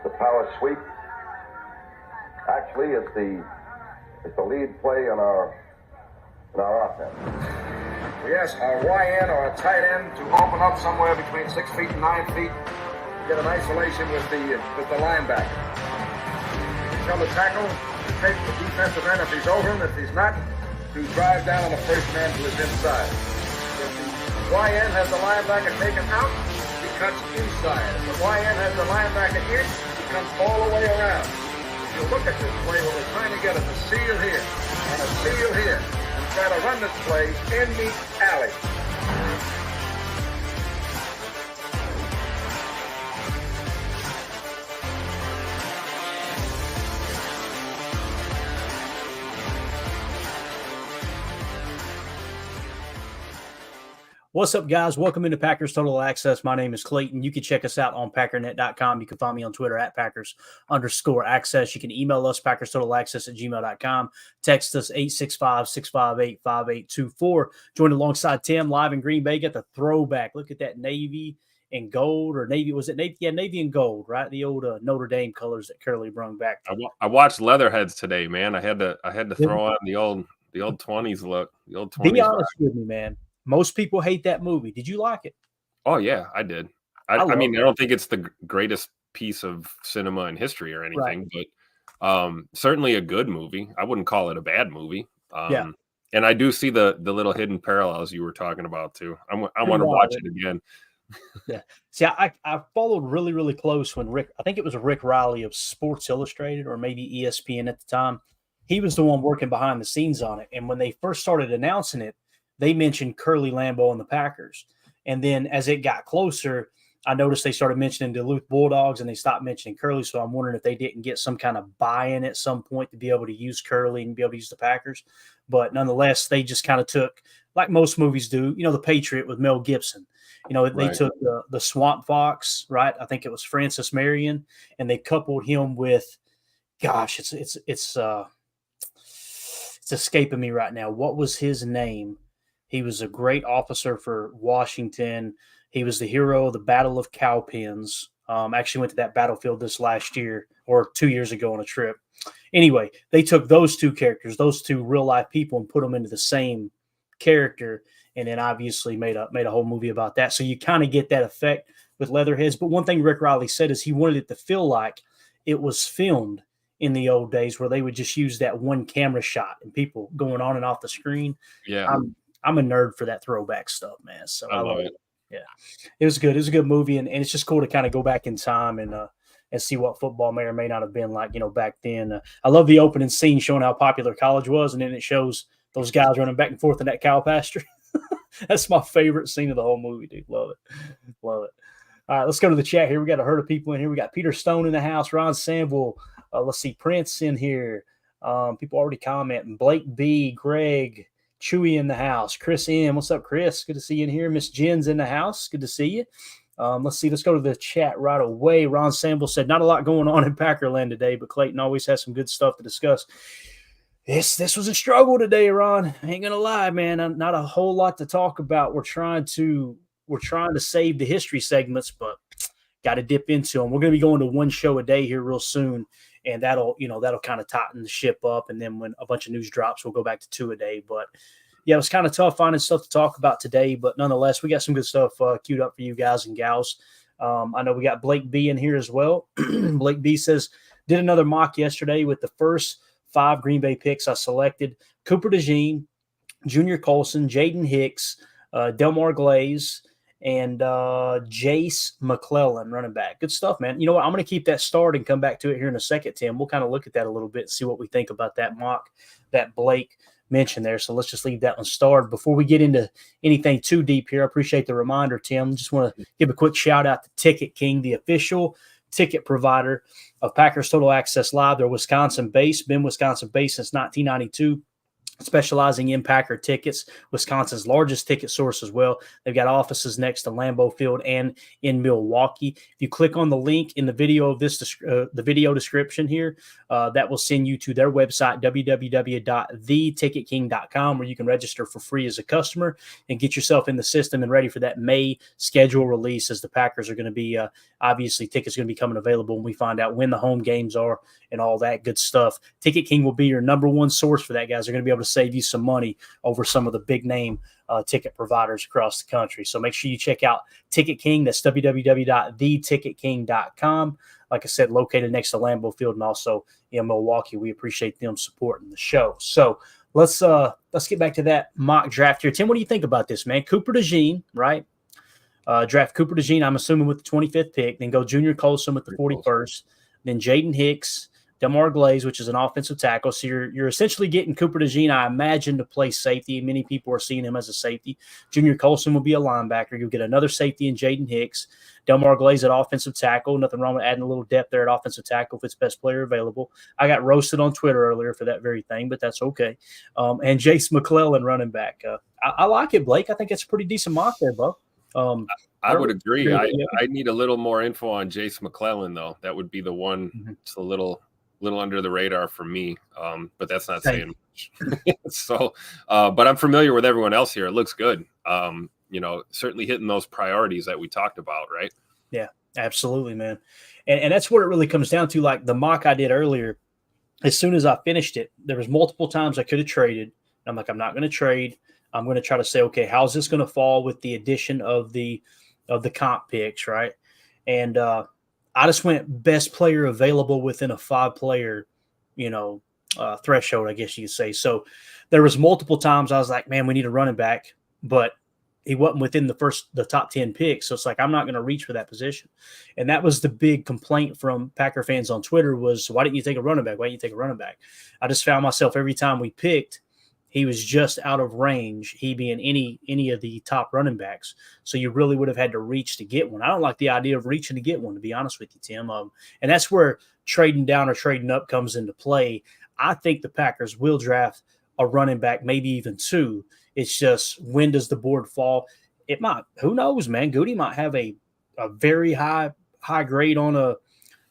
the power sweep. Actually, it's the lead play in our offense. We ask our YN or a tight end to open up somewhere between 6 feet and 9 feet. Get an isolation with the linebacker. Tell the tackle to take the defensive end if he's over him. If he's not, to drive down on the first man to his inside. If the YN has the linebacker taken out, he cuts inside. If the YN has the linebacker in, he comes all the way around. If you look at this play, what we're trying to get is a seal here and a seal here, and try to run this play in the alley. What's up, guys? Welcome into Packers Total Access. My name is Clayton. You can check us out on packernet.com. You can find me on Twitter at Packers_access. You can email us, PackersTotalAccess@gmail.com. Text us 865-658-5824. Join alongside Tim live in Green Bay. Get the throwback. Look at that navy and gold, or navy. Was it navy? Yeah, navy and gold, right? The old Notre Dame colors that Curly brung back. I watched Leatherheads today, man. I had to throw on the old 20s look. The old 20s. Be honest with me, man. Most people hate that movie. Did you like it? Oh, yeah, I did. I mean, I don't think it's the greatest piece of cinema in history or anything, right, but certainly a good movie. I wouldn't call it a bad movie. Yeah. And I do see the little hidden parallels you were talking about, too. I want to watch it again. Yeah. See, I followed really, really close when I think it was Rick Riley of Sports Illustrated or maybe ESPN at the time. He was the one working behind the scenes on it. And when they first started announcing it, they mentioned Curly Lambeau and the Packers. And then as it got closer, I noticed they started mentioning Duluth Bulldogs and they stopped mentioning Curly. So I'm wondering if they didn't get some kind of buy-in at some point to be able to use Curly and be able to use the Packers. But nonetheless, they just kind of took, like most movies do, The Patriot with Mel Gibson. They took the Swamp Fox, right? I think it was Francis Marion, and they coupled him with, gosh, it's escaping me right now. What was his name? He was a great officer for Washington. He was the hero of the Battle of Cowpens. Actually went to that battlefield this last year or 2 years ago on a trip. Anyway, they took those two characters, those two real-life people, and put them into the same character, and then obviously made a whole movie about that. So you kind of get that effect with Leatherheads. But one thing Rick Riley said is he wanted it to feel like it was filmed in the old days where they would just use that one camera shot and people going on and off the screen. Yeah. I'm a nerd for that throwback stuff, man. So I love it. Yeah, it was good. It was a good movie, and it's just cool to kind of go back in time and see what football may or may not have been like, back then. I love the opening scene showing how popular college was, and then it shows those guys running back and forth in that cow pasture. That's my favorite scene of the whole movie, dude. Love it. Love it. All right, let's go to the chat here. We got a herd of people in here. We got Peter Stone in the house, Ron Samble. Let's see, Prince in here. People already commenting. Blake B, Greg, Chewy in the house. Chris M. What's up, Chris? Good to see you in here. Miss Jen's in the house. Good to see you. Let's see. Let's go to the chat right away. Ron Samble said, not a lot going on in Packerland today, but Clayton always has some good stuff to discuss. This was a struggle today, Ron. I ain't going to lie, man. Not a whole lot to talk about. We're trying to save the history segments, but got to dip into them. We're going to be going to one show a day here real soon. And that'll kind of tighten the ship up. And then when a bunch of news drops, we'll go back to 2 a day. But yeah, it was kind of tough finding stuff to talk about today. But nonetheless, we got some good stuff queued up for you guys and gals. I know we got Blake B in here as well. Blake B says, did another mock yesterday with the first 5 Green Bay picks I selected. Cooper DeJean, Junior Colson, Jaden Hicks, Delmar Glaze, and Jace McClellan, running back. Good stuff, man. You know what? I'm going to keep that start and come back to it here in a second, Tim. We'll kind of look at that a little bit and see what we think about that mock that Blake mentioned there. So let's just leave that one started. Before we get into anything too deep here, I appreciate the reminder, Tim. Just want to give a quick shout out to Ticket King, the official ticket provider of Packers Total Access Live. They're Wisconsin-based, been Wisconsin-based since 1992. specializing in Packer tickets, Wisconsin's largest ticket source as well. They've got offices next to Lambeau Field and in Milwaukee. If you click on the link in the video of this, the video description here, that will send you to their website, www.theticketking.com, where you can register for free as a customer and get yourself in the system and ready for that May schedule release, as the Packers are going to be, obviously tickets are going to be coming available when we find out when the home games are and all that good stuff. Ticket King will be your number one source for that, guys. They're going to be able to save you some money over some of the big name ticket providers across the country. So make sure you check out Ticket King. That's www.theticketking.com. Like I said, located next to Lambeau Field and also in Milwaukee. We appreciate them supporting the show. So let's get back to that mock draft here. Tim, what do you think about this, man? Cooper DeJean, right? Draft Cooper DeJean, I'm assuming, with the 25th pick. Then go Junior Colson with the 41st. Then Jaden Hicks, Delmar Glaze, which is an offensive tackle. So you're essentially getting Cooper DeJean, I imagine, to play safety. Many people are seeing him as a safety. Junior Colson will be a linebacker. You'll get another safety in Jaden Hicks. Delmar Glaze at offensive tackle. Nothing wrong with adding a little depth there at offensive tackle if it's best player available. I got roasted on Twitter earlier for that very thing, but that's okay. And Jace McClellan running back. I like it, Blake. I think it's a pretty decent mock there, bro. I would agree. I need a little more info on Jace McClellan, though. That would be the one. It's a little under the radar for me, but that's not saying much. So, but I'm familiar with everyone else here. It looks good. Certainly hitting those priorities that we talked about, right? Yeah, absolutely, man. And that's what it really comes down to. Like the mock I did earlier, as soon as I finished it, there was multiple times I could have traded. I'm like, I'm not going to trade. I'm going to try to say, okay, how's this going to fall with the addition of the comp picks, right? And I just went best player available within a 5-player, threshold, I guess you could say. So there was multiple times I was like, man, we need a running back, but he wasn't within the top 10 picks. So it's like, I'm not going to reach for that position. And that was the big complaint from Packer fans on Twitter was, why didn't you take a running back? Why didn't you take a running back? I just found myself every time we picked, he was just out of range, he being any of the top running backs. So you really would have had to reach to get one. I don't like the idea of reaching to get one, to be honest with you, Tim. And that's where trading down or trading up comes into play. I think the Packers will draft a running back, maybe even 2. It's just, when does the board fall? It might. Who knows, man? Goody might have a very high grade on a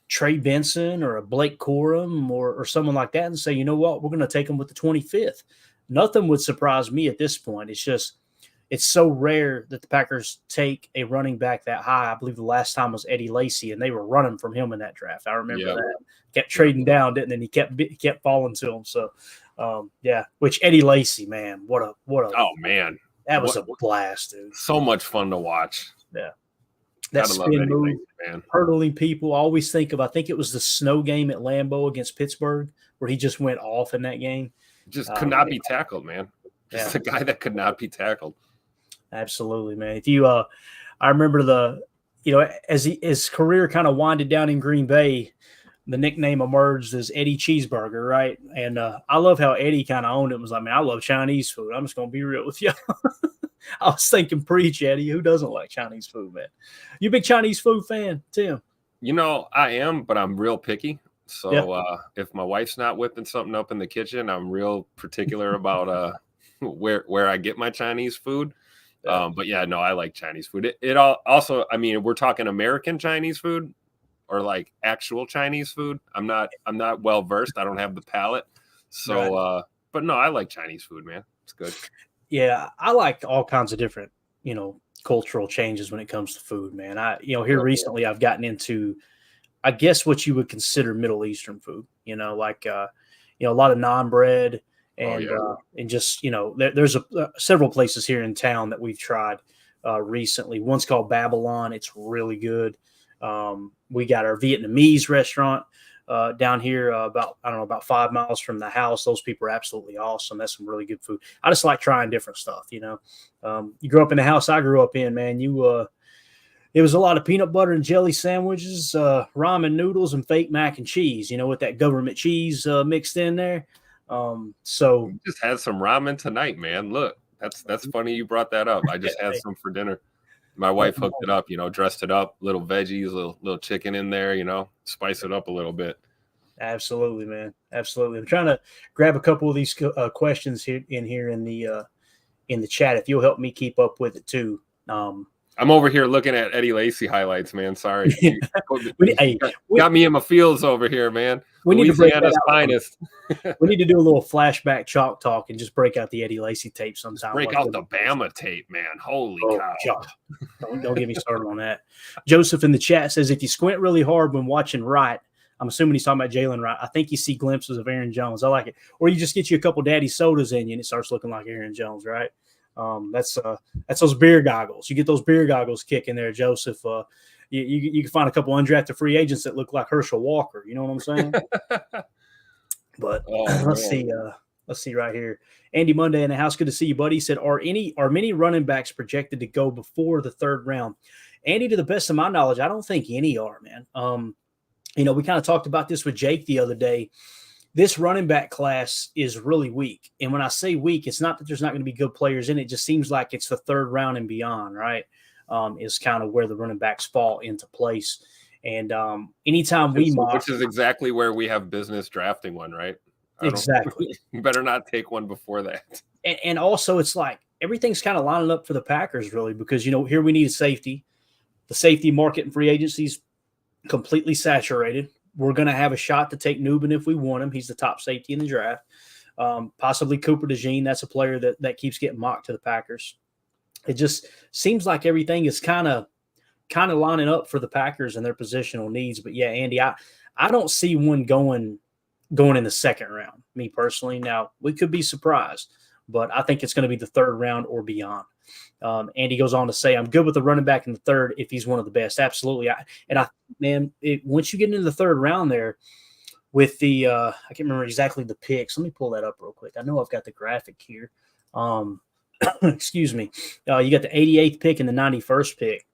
Trey Benson or a Blake Corum or someone like that and say, you know what, we're going to take him with the 25th. Nothing would surprise me at this point. It's just, it's so rare that the Packers take a running back that high. I believe the last time was Eddie Lacy, and they were running from him in that draft. I remember that. Kept trading down, didn't they? And he kept falling to him. So, which Eddie Lacy, man, what a oh man, that was a blast, dude. So much fun to watch. Yeah, that spin move, man, hurdling people. I always think of, I think it was the snow game at Lambeau against Pittsburgh where he just went off in that game. Just could not be tackled, man. Just a guy that could not be tackled. Absolutely, man. If you, I remember as his career kind of winded down in Green Bay, the nickname emerged as Eddie Cheeseburger, right? And I love how Eddie kind of owned it. Was like, man, I love Chinese food. I'm just gonna be real with you. I was thinking, preach, Eddie. Who doesn't like Chinese food, man? You a big Chinese food fan, Tim? I am, but I'm real picky. So if my wife's not whipping something up in the kitchen, I'm real particular about where I get my Chinese food. But I like Chinese food. It all also, I mean, we're talking American Chinese food or like actual Chinese food. I'm not well versed. I don't have the palate. So, but no, I like Chinese food, man. It's good. Yeah, I like all kinds of different, cultural changes when it comes to food, man. Recently I've gotten into, I guess, what you would consider Middle Eastern food, a lot of naan bread and just, there's several places here in town that we've tried recently. One's called Babylon. It's really good. We got our Vietnamese restaurant down here about 5 miles from the house. Those people are absolutely awesome. That's some really good food. I just like trying different stuff, You grew up in the house I grew up in, man. It was a lot of peanut butter and jelly sandwiches, ramen noodles, and fake mac and cheese, with that government cheese mixed in there. So we just had some ramen tonight, man. Look, that's funny you brought that up. I just had some for dinner. My wife hooked it up, dressed it up, little veggies, little chicken in there, spice it up a little bit. Absolutely, man. Absolutely. I'm trying to grab a couple of these questions here in the chat. If you'll help me keep up with it too. I'm over here looking at Eddie Lacy highlights, man. Sorry. Hey, got me in my feels over here, man. We need Louisiana's finest. We need to do a little flashback chalk talk and just break out the Eddie Lacy tape sometime. Break out the Bama tape, man. Holy cow. God. Don't get me started on that. Joseph in the chat says, if you squint really hard when watching Wright, I'm assuming he's talking about Jalen Wright, I think you see glimpses of Aaron Jones. I like it. Or you just get you a couple daddy sodas in you and it starts looking like Aaron Jones, right? That's those beer goggles. You get those beer goggles kicking there, Joseph. You can find a couple undrafted free agents that look like Herschel Walker. You know what I'm saying? But let's see right here. Andy Monday in the house. Good to see you, buddy. He said, are many running backs projected to go before the third round? Andy, to the best of my knowledge, I don't think any are, man. We kind of talked about this with Jake the other day. This running back class is really weak. And when I say weak, it's not that there's not going to be good players in it. It just seems like it's the third round and beyond, right? Is kind of where the running backs fall into place. And anytime which is exactly where we have business drafting one, right? Exactly. You better not take one before that. And also it's like everything's kind of lining up for the Packers, really, because, here we need a safety. The safety market and free agency's completely saturated. We're going to have a shot to take Newbin if we want him. He's the top safety in the draft. Possibly Cooper DeJean. That's a player that keeps getting mocked to the Packers. It just seems like everything is kind of lining up for the Packers and their positional needs. But yeah, Andy, I don't see one going in the second round, me personally. Now, we could be surprised, but I think it's going to be the third round or beyond. Andy goes on to say, I'm good with the running back in the third if he's one of the best. Absolutely. Once you get into the third round there with the I can't remember exactly the picks. Let me pull that up real quick. I know I've got the graphic here. Excuse me. You got the 88th pick and the 91st pick.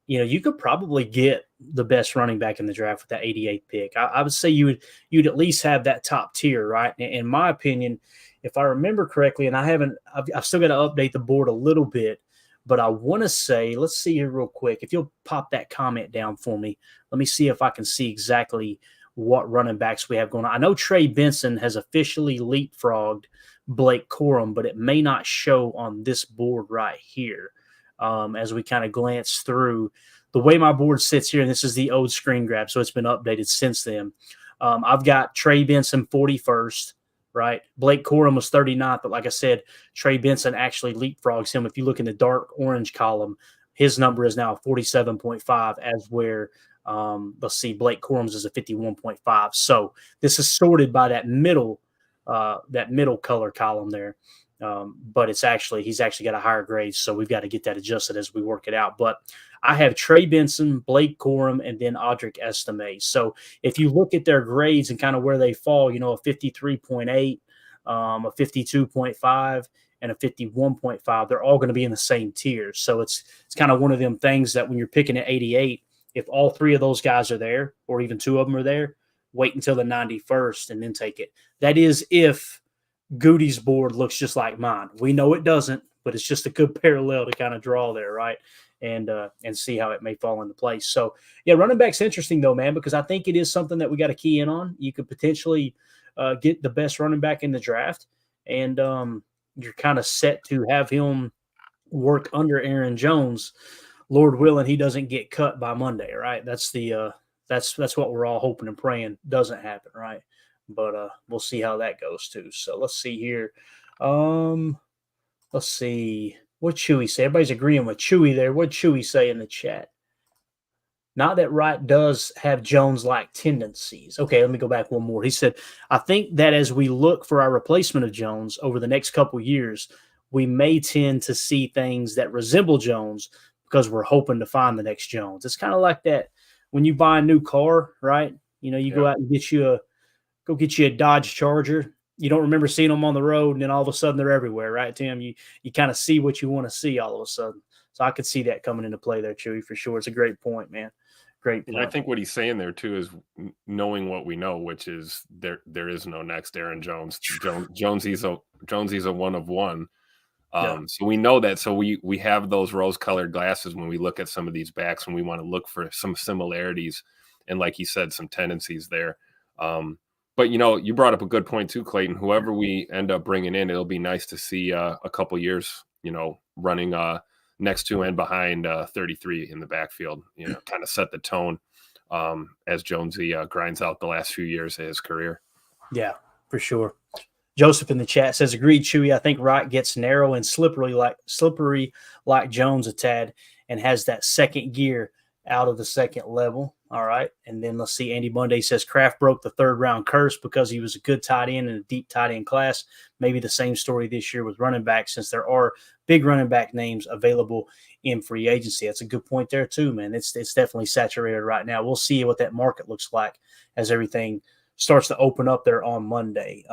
You could probably get the best running back in the draft with that 88th pick. I would say you'd at least have that top tier, right? In my opinion, if I remember correctly, and I've still got to update the board a little bit, but I want to say, let's see here real quick. If you'll pop that comment down for me, let me see if I can see exactly what running backs we have going on. I know Trey Benson has officially leapfrogged Blake Corum, but it may not show on this board right here. As we kind of glance through the way my board sits here, and this is the old screen grab, so it's been updated since then. I've got Trey Benson 41st, right? Blake Corum was 39th, but like I said, Trey Benson actually leapfrogs him. If you look in the dark orange column, his number is now 47.5, as where let's see, Blake Corum's is a 51.5. So this is sorted by that middle color column there. But he's actually got a higher grade, so we've got to get that adjusted as we work it out. But I have Trey Benson, Blake Corum, and then Audric Estime. So if you look at their grades and kind of where they fall, a 53.8, a 52.5, and a 51.5, they're all going to be in the same tier. So it's kind of one of them things that when you're picking at 88, if all three of those guys are there, or even two of them are there, wait until the 91st and then take it. That is if Goody's board looks just like mine. We know it doesn't, but it's just a good parallel to kind of draw there, right? And see how it may fall into place. So, yeah, running back's interesting, though, man, because I think it is something that we got to key in on. You could potentially get the best running back in the draft, and you're kind of set to have him work under Aaron Jones. Lord willing, he doesn't get cut by Monday, right? That's what we're all hoping and praying doesn't happen, right? But we'll see how that goes too. So let's see here. Let's see. What Chewy say? Everybody's agreeing with Chewy there. What Chewy say in the chat? Not that Wright does have Jones-like tendencies. Okay, let me go back one more. He said, I think that as we look for our replacement of Jones over the next couple of years, we may tend to see things that resemble Jones because we're hoping to find the next Jones. It's kind of like that when you buy a new car, right? Go out and get you a Dodge Charger. You don't remember seeing them on the road, and then all of a sudden they're everywhere, right, Tim? You kind of see what you want to see all of a sudden. So I could see that coming into play there, Chewy, for sure. It's a great point, man. Great point. I think what he's saying there, too, is knowing what we know, which is there is no next Aaron Jones. Jonesy's a one of one. So we know that. So we have those rose-colored glasses when we look at some of these backs, and we want to look for some similarities and, like he said, some tendencies there. But you brought up a good point too, Clayton. Whoever we end up bringing in, it'll be nice to see a couple years, running next to and behind 33 in the backfield. Kind of set the tone as Jonesy grinds out the last few years of his career. Yeah, for sure. Joseph in the chat says, agreed, Chewy. I think Wright gets narrow and slippery like Jones a tad and has that second gear out of the second level. All right. And then let's see. Andy Bunday says Kraft broke the third round curse because he was a good tight end in a deep tight end class. Maybe the same story this year with running back, since there are big running back names available in free agency. That's a good point there too, man. It's definitely saturated right now. We'll see what that market looks like as everything starts to open up there on Monday.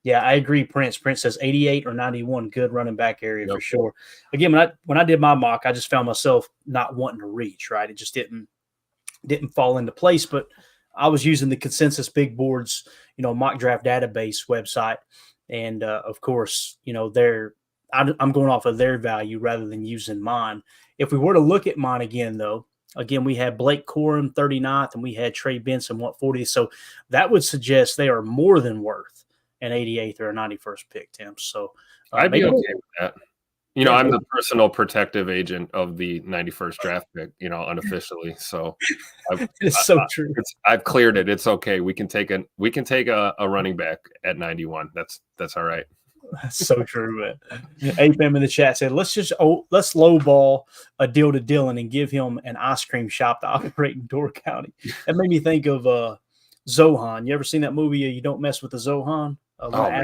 Yeah, I agree, Prince. Prince says 88 or 91, good running back area for sure. Again, when I did my mock, I just found myself not wanting to reach, right? It just didn't fall into place, but I was using the Consensus Big Boards, mock draft database website. And of course, I'm going off of their value rather than using mine. If we were to look at mine again, though, we had Blake Corum 39th and we had Trey Benson 40th. So that would suggest they are more than worth an 88th or a 91st pick, Tim. So I'd be okay with that. I'm the personal protective agent of the 91st draft pick, unofficially. So it's so true. I've cleared it. It's okay. We can take a running back at 91. That's all right. That's so true, man. AFM in the chat said, let's lowball a deal to Dillon and give him an ice cream shop to operate in Door County. That made me think of Zohan. You ever seen that movie, You Don't Mess with the Zohan? Man, I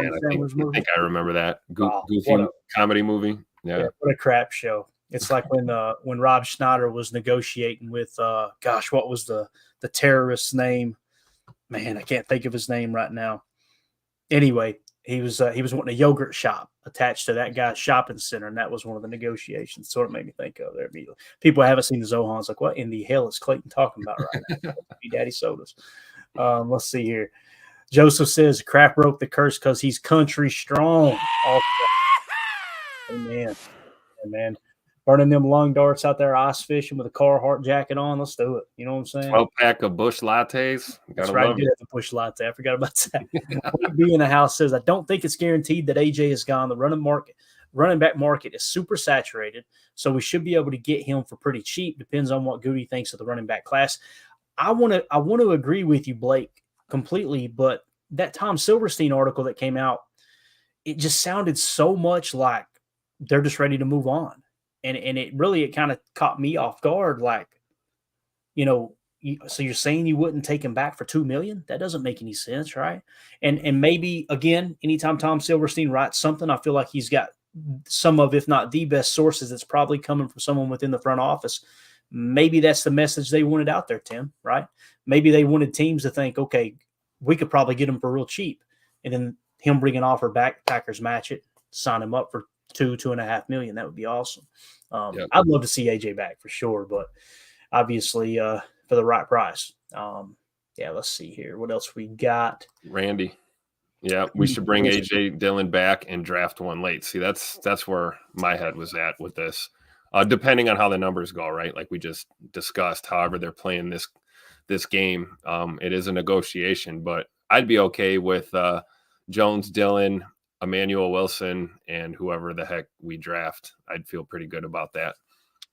think I remember that. Goofy comedy movie. Yeah, what a crap show. It's like when Rob Schneider was negotiating with what was the terrorist's name? Man, I can't think of his name right now. Anyway, he was wanting a yogurt shop attached to that guy's shopping center, and that was one of the negotiations. Sort of made me think of there immediately. People haven't seen the Zohans, like, what in the hell is Clayton talking about right now? Daddy sodas. Let's see here. Joseph says Kraft broke the curse because he's country strong. Amen. Amen. Burning them lung darts out there ice fishing with a Carhartt jacket on. Let's do it. You know what I'm saying? 12-pack of Busch lattes. That's right. I did have the Busch latte. I forgot about that. B in the house says, I don't think it's guaranteed that AJ is gone. The running back market is super saturated, so we should be able to get him for pretty cheap. Depends on what Goody thinks of the running back class. I want to agree with you, Blake, completely, but that Tom Silverstein article that came out, it just sounded so much like they're just ready to move on. And it kind of caught me off guard. Like, so you're saying you wouldn't take him back for $2 million? That doesn't make any sense, right? And maybe, again, anytime Tom Silverstein writes something, I feel like he's got some of, if not the best sources, that's probably coming from someone within the front office. Maybe that's the message they wanted out there, Tim, right? Maybe they wanted teams to think, okay, we could probably get him for real cheap. And then him bring an offer back, Packers match it, sign him up for $2.5 million. That would be awesome. I'd love to see AJ back for sure, but obviously for the right price. Let's see here. What else we got? Randy. Yeah, we should bring AJ Dillon back and draft one late. See, that's where my head was at with this. Depending on how the numbers go, right? Like we just discussed, however they're playing this game. It is a negotiation, but I'd be okay with Jones, Dillon, Emmanuel Wilson, and whoever the heck we draft. I'd feel pretty good about that.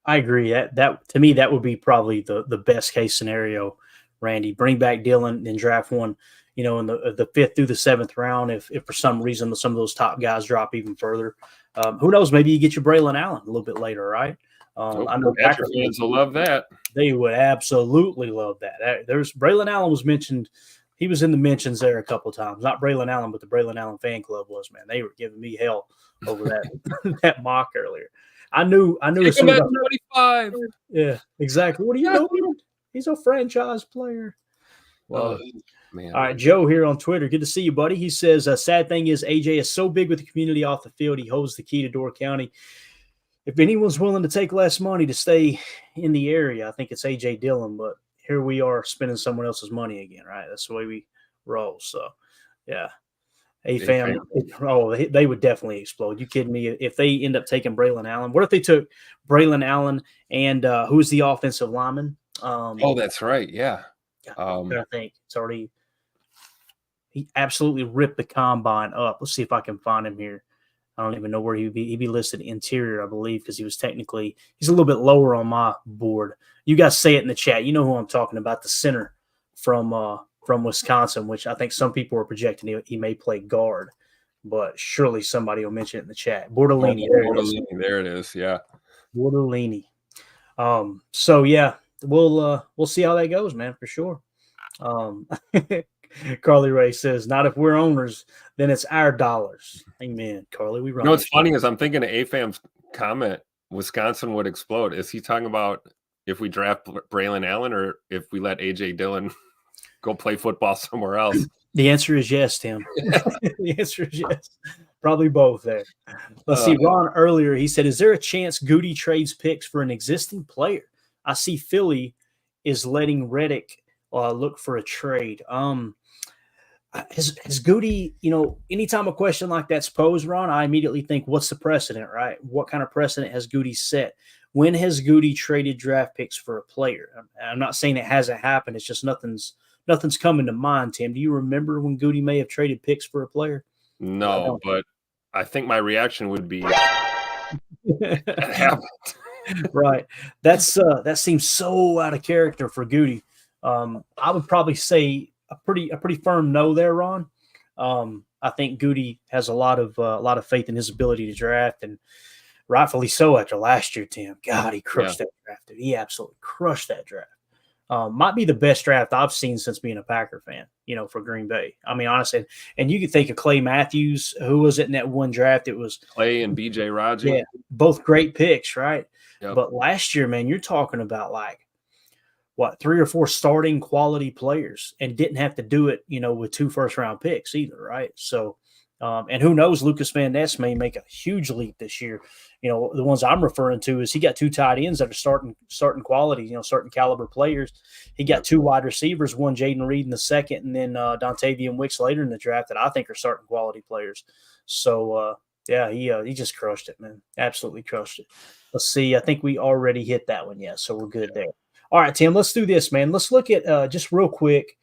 I agree. That to me, that would be probably the best case scenario, Randy. Bring back Dillon, then draft one, in the 5th through the 7th round. If for some reason some of those top guys drop even further, who knows? Maybe you get your Braylon Allen a little bit later, right? I know Packer fans will love that. They would absolutely love that. There's Braylon Allen was mentioned. He was in the mentions there a couple of times. Not Braylon Allen, but the Braylon Allen fan club was, man. They were giving me hell over that that mock earlier. I knew. As soon as 95. Yeah, exactly. What do you know? He's a franchise player. Well, man. All right, Joe here on Twitter. Good to see you, buddy. He says, sad thing is AJ is so big with the community off the field. He holds the key to Door County. If anyone's willing to take less money to stay in the area, I think it's AJ Dillon, but here we are spending someone else's money again, right? That's the way we roll. So, yeah. They would definitely explode. You kidding me? If they end up taking Braylon Allen, what if they took Braylon Allen and who's the offensive lineman? That's right. Yeah. I think it's already He absolutely ripped the combine up. Let's see if I can find him here. I don't even know where he'd be listed interior, I believe, because he's a little bit lower on my board. You guys say it in the chat. You know who I'm talking about, the center from Wisconsin, which I think some people are projecting he may play guard, but surely somebody will mention it in the chat. Bortolini. There it is. Yeah. Bortolini. So yeah, we'll see how that goes, man, for sure. Carly Ray says, not if we're owners, then it's our dollars. Amen, Carly. We run. You know what's funny is I'm thinking of AFAM's comment, Wisconsin would explode. Is he talking about if we draft Braylon Allen or if we let AJ Dillon go play football somewhere else? The answer is yes, Tim. The answer is yes. Probably both there. Let's see. Ron earlier, he said, is there a chance Goody trades picks for an existing player? I see Philly is letting Reddick look for a trade. Has Goody, anytime a question like that's posed, Ron, I immediately think, what's the precedent, right? What kind of precedent has Goody set? When has Goody traded draft picks for a player? I'm not saying it hasn't happened. It's just nothing's coming to mind, Tim. Do you remember when Goody may have traded picks for a player? No, but I think my reaction would be that happened. Right. That seems so out of character for Goody. I would probably say a pretty firm no there, Ron. I think Goody has a lot of faith in his ability to draft, and rightfully so after last year, Tim. God, he crushed that draft. Dude. He absolutely crushed that draft. Might be the best draft I've seen since being a Packer fan, for Green Bay. I mean, honestly, and you could think of Clay Matthews. Who was it in that one draft? It was Clay and BJ Raji. Yeah, both great picks, right? Yep. But last year, man, you're talking about 3 or 4 starting quality players, and didn't have to do it, with 2 first-round picks either, right? So, and who knows, Lucas Van Ness may make a huge leap this year. The ones I'm referring to is he got 2 tight ends that are starting quality, certain caliber players. He got 2 wide receivers, one Jaden Reed in the second, and then Dontavian Wicks later in the draft that I think are starting quality players. So, he just crushed it, man. Absolutely crushed it. Let's see. I think we already hit that one. Yeah, so we're good there. All right, Tim, let's do this, man. Let's look at just real quick.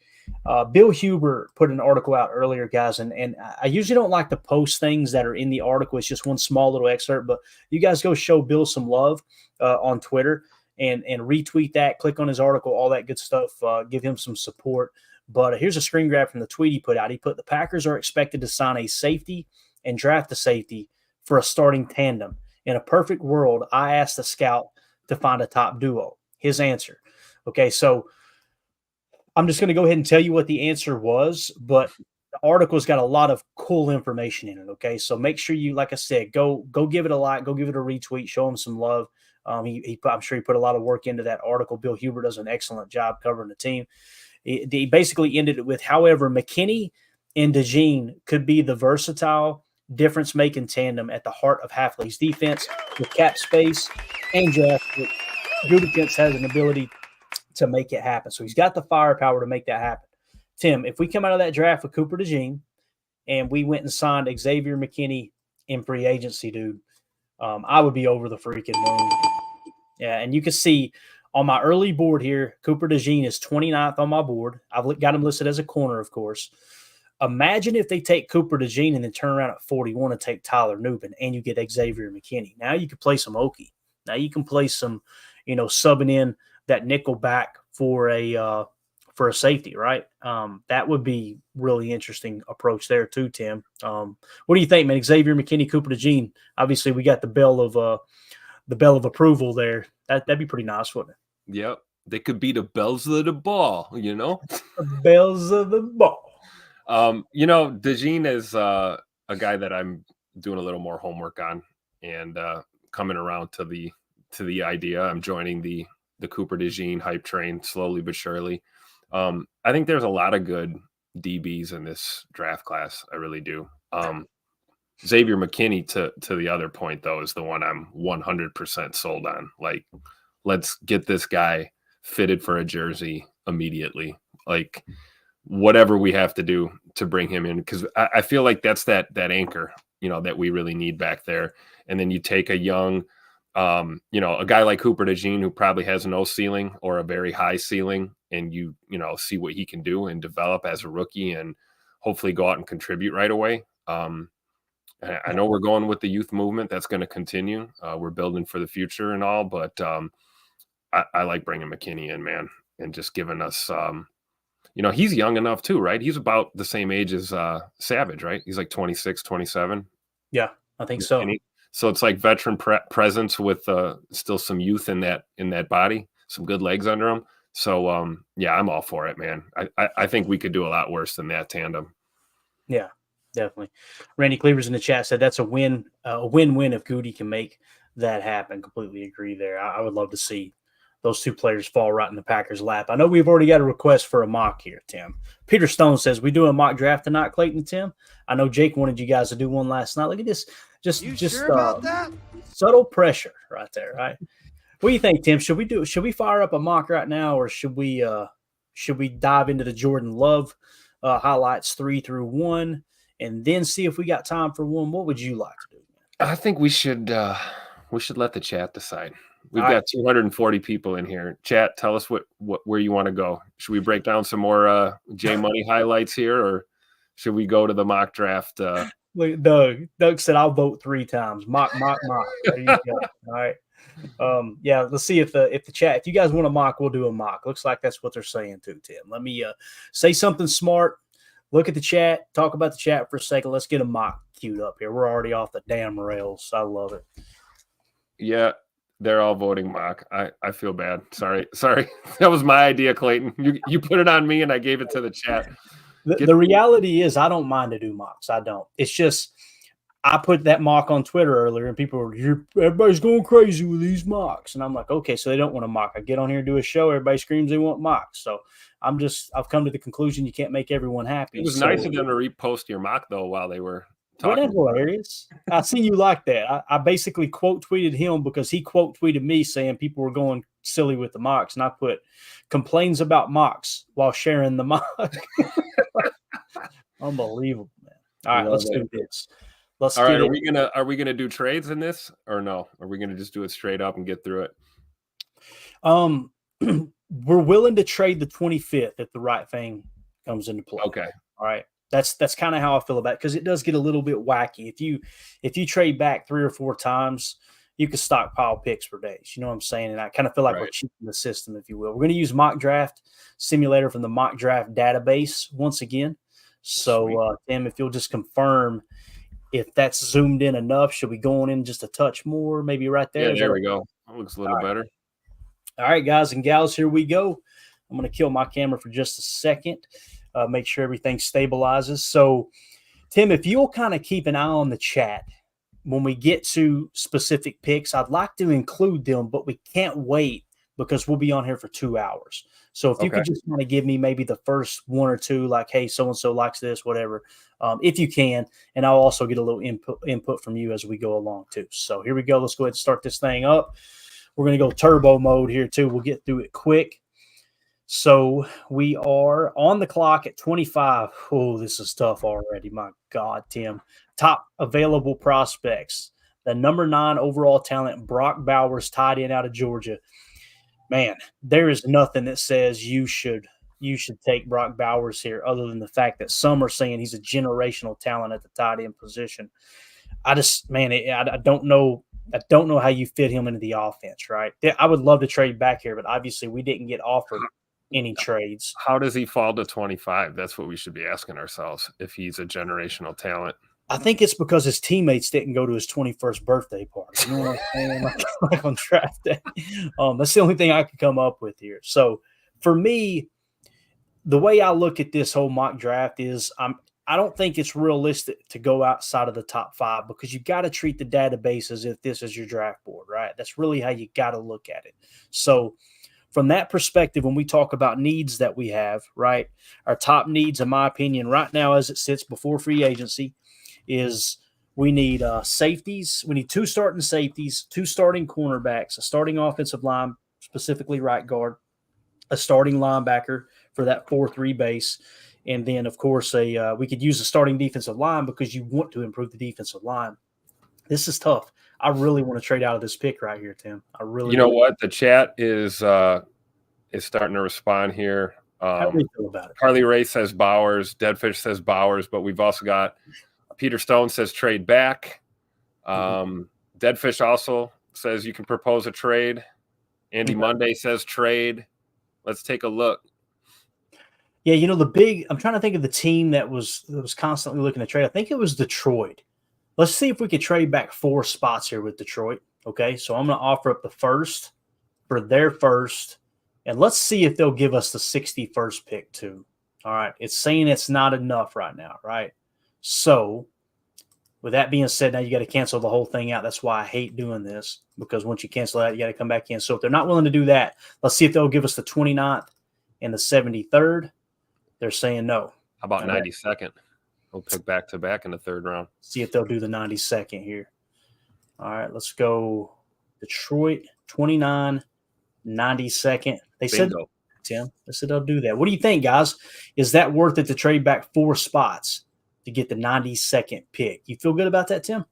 Bill Huber put an article out earlier, guys, and I usually don't like to post things that are in the article. It's just one small little excerpt, but you guys go show Bill some love on Twitter and retweet that, click on his article, all that good stuff, give him some support. But here's a screen grab from the tweet he put out. He put, the Packers are expected to sign a safety and draft a safety for a starting tandem. In a perfect world, I asked the scout to find a top duo. His answer. Okay, so I'm just going to go ahead and tell you what the answer was, but the article's got a lot of cool information in it. Okay, so make sure you, like I said, go give it a like, go give it a retweet, show him some love. I'm sure he put a lot of work into that article. Bill Huber does an excellent job covering the team. He basically ended it with, however, McKinney and DeJean could be the versatile, difference-making tandem at the heart of Hafley's defense with cap space and draft. Good defense has an ability to make it happen. So he's got the firepower to make that happen. Tim, if we come out of that draft with Cooper DeJean and we went and signed Xavier McKinney in free agency, dude, I would be over the freaking moon. Yeah, and you can see on my early board here, Cooper DeJean is 29th on my board. I've got him listed as a corner, of course. Imagine if they take Cooper DeJean and then turn around at 41 and take Tyler Nubin, and you get Xavier McKinney. Now you can play some Okie. Now you can play some, subbing in that nickel back for a safety, right? That would be really interesting approach there too, Tim. What do you think, man? Xavier McKinney, Cooper DeJean. Obviously, we got the bell of approval there. That'd be pretty nice, wouldn't it? Yep, they could be the bells of the ball, The bells of the ball. DeJean is a guy that I'm doing a little more homework on and coming around to the idea. I'm joining the Cooper DeJean hype train slowly but surely. I think there's a lot of good DBs in this draft class. I really do. Xavier McKinney, to the other point, though, is the one I'm 100% sold on. Like, let's get this guy fitted for a jersey immediately. Like, whatever we have to do to bring him in, because I feel like that's that anchor, that we really need back there. And then you take a young, a guy like Cooper DeJean who probably has no ceiling or a very high ceiling, and you see what he can do and develop as a rookie and hopefully go out and contribute right away. I know we're going with the youth movement. That's going to continue. We're building for the future and all, but I like bringing McKinney in, man, and just giving us, he's young enough too, right? He's about the same age as Savage, right? He's like 26, 27. Yeah, I think so. So it's like veteran presence with still some youth in that body, some good legs under him. So I'm all for it, man. I think we could do a lot worse than that tandem. Yeah, definitely. Randy Cleaver's in the chat said that's a win-win if Goody can make that happen. Completely agree there. I would love to see those two players fall right in the Packers' lap. I know we've already got a request for a mock here, Tim. Peter Stone says, we do a mock draft tonight, Clayton and Tim. I know Jake wanted you guys to do one last night. Look at this. Just sure about that? Subtle pressure right there, right? What do you think, Tim? Should we fire up a mock right now, or should we dive into the Jordan Love highlights 3 through 1 and then see if we got time for one? What would you like to do? I think we should let the chat decide. We've got 240 people in here. Chat, tell us where you want to go. Should we break down some more J Money highlights here, or should we go to the mock draft? Look, Doug said I'll vote 3 times. Mock. There you go. All right. Let's see if the chat, if you guys want a mock, we'll do a mock. Looks like that's what they're saying too, Tim. Let me say something smart. Look at the chat. Talk about the chat for a second. Let's get a mock queued up here. We're already off the damn rails. I love it. Yeah. They're all voting mock. I feel bad. Sorry. That was my idea, Clayton. You put it on me, and I gave it to the chat. The reality is I don't mind to do mocks. I don't. It's just I put that mock on Twitter earlier, and people were, everybody's going crazy with these mocks. And I'm like, okay, so they don't want a mock. I get on here and do a show. Everybody screams they want mocks. So I've come to the conclusion you can't make everyone happy. It was nice of them to repost your mock, though, while they were talking. That's hilarious. I seen you like that. I basically quote tweeted him because he quote tweeted me saying people were going silly with the mocks. And I put complains about mocks while sharing the mock. Unbelievable, man. All right, let's do this. All right, are we gonna do trades in this, or no? Are we gonna just do it straight up and get through it? We're willing to trade the 25th if the right thing comes into play. Okay. All right. That's kind of how I feel about it, because it does get a little bit wacky. If you trade back 3 or 4 times, you can stockpile picks for days. You know what I'm saying? And I kind of feel like we're cheating the system, if you will. We're going to use Mock Draft Simulator from the Mock Draft database once again. So, Tim, if you'll just confirm if that's zoomed in enough, should we go on in just a touch more? Maybe right there. Yeah, there we go. That looks a little better. All right, guys and gals, here we go. I'm going to kill my camera for just a second. Make sure everything stabilizes. So, Tim, if you'll kind of keep an eye on the chat when we get to specific picks, I'd like to include them, but we can't wait because we'll be on here for 2 hours. So if you could just kind of give me maybe the first 1 or 2, like, hey, so-and-so likes this, whatever, if you can. And I'll also get a little input from you as we go along too. So here we go. Let's go ahead and start this thing up. We're going to go turbo mode here too. We'll get through it quick. So we are on the clock at 25. Oh, this is tough already. My God, Tim. Top available prospects. The number 9 overall talent, Brock Bowers, tight end out of Georgia. Man, there is nothing that says you should take Brock Bowers here other than the fact that some are saying he's a generational talent at the tight end position. I don't know how you fit him into the offense, right? I would love to trade back here, but obviously we didn't get offered any trades. How does he fall to 25? That's what we should be asking ourselves, if he's a generational talent. I think it's because his teammates didn't go to his 21st birthday party. You know what I'm saying? like on draft day. That's the only thing I could come up with here. So for me, the way I look at this whole mock draft is I don't think it's realistic to go outside of the top 5, because you got to treat the database as if this is your draft board, right? That's really how you got to look at it. So from that perspective, when we talk about needs that we have, right, our top needs, in my opinion, right now as it sits before free agency, is we need safeties. We need 2 starting safeties, 2 starting cornerbacks, a starting offensive line, specifically right guard, a starting linebacker for that 4-3 base, and then, of course, we could use a starting defensive line because you want to improve the defensive line. This is tough. I really want to trade out of this pick right here, Tim. I really. You know what? The chat is starting to respond here. How do you feel about it? Carly Ray says Bowers. Deadfish says Bowers, but we've also got Peter Stone says trade back. Deadfish also says you can propose a trade. Andy Monday says trade. Let's take a look. Yeah, I'm trying to think of the team that was constantly looking to trade. I think it was Detroit. Let's see if we could trade back 4 spots here with Detroit. Okay, so I'm going to offer up the first for their first, and let's see if they'll give us the 61st pick too. All right, it's saying it's not enough right now, right? So with that being said, now you got to cancel the whole thing out. That's why I hate doing this, because once you cancel that, you got to come back in. So if they're not willing to do that, let's see if they'll give us the 29th and the 73rd. They're saying no. How about 92nd? We'll pick back-to-back in the 3rd round. See if they'll do the 92nd here. All right, let's go Detroit, 29, 92nd. They said, Tim, they said they'll do that. What do you think, guys? Is that worth it to trade back 4 spots to get the 92nd pick? You feel good about that, Tim?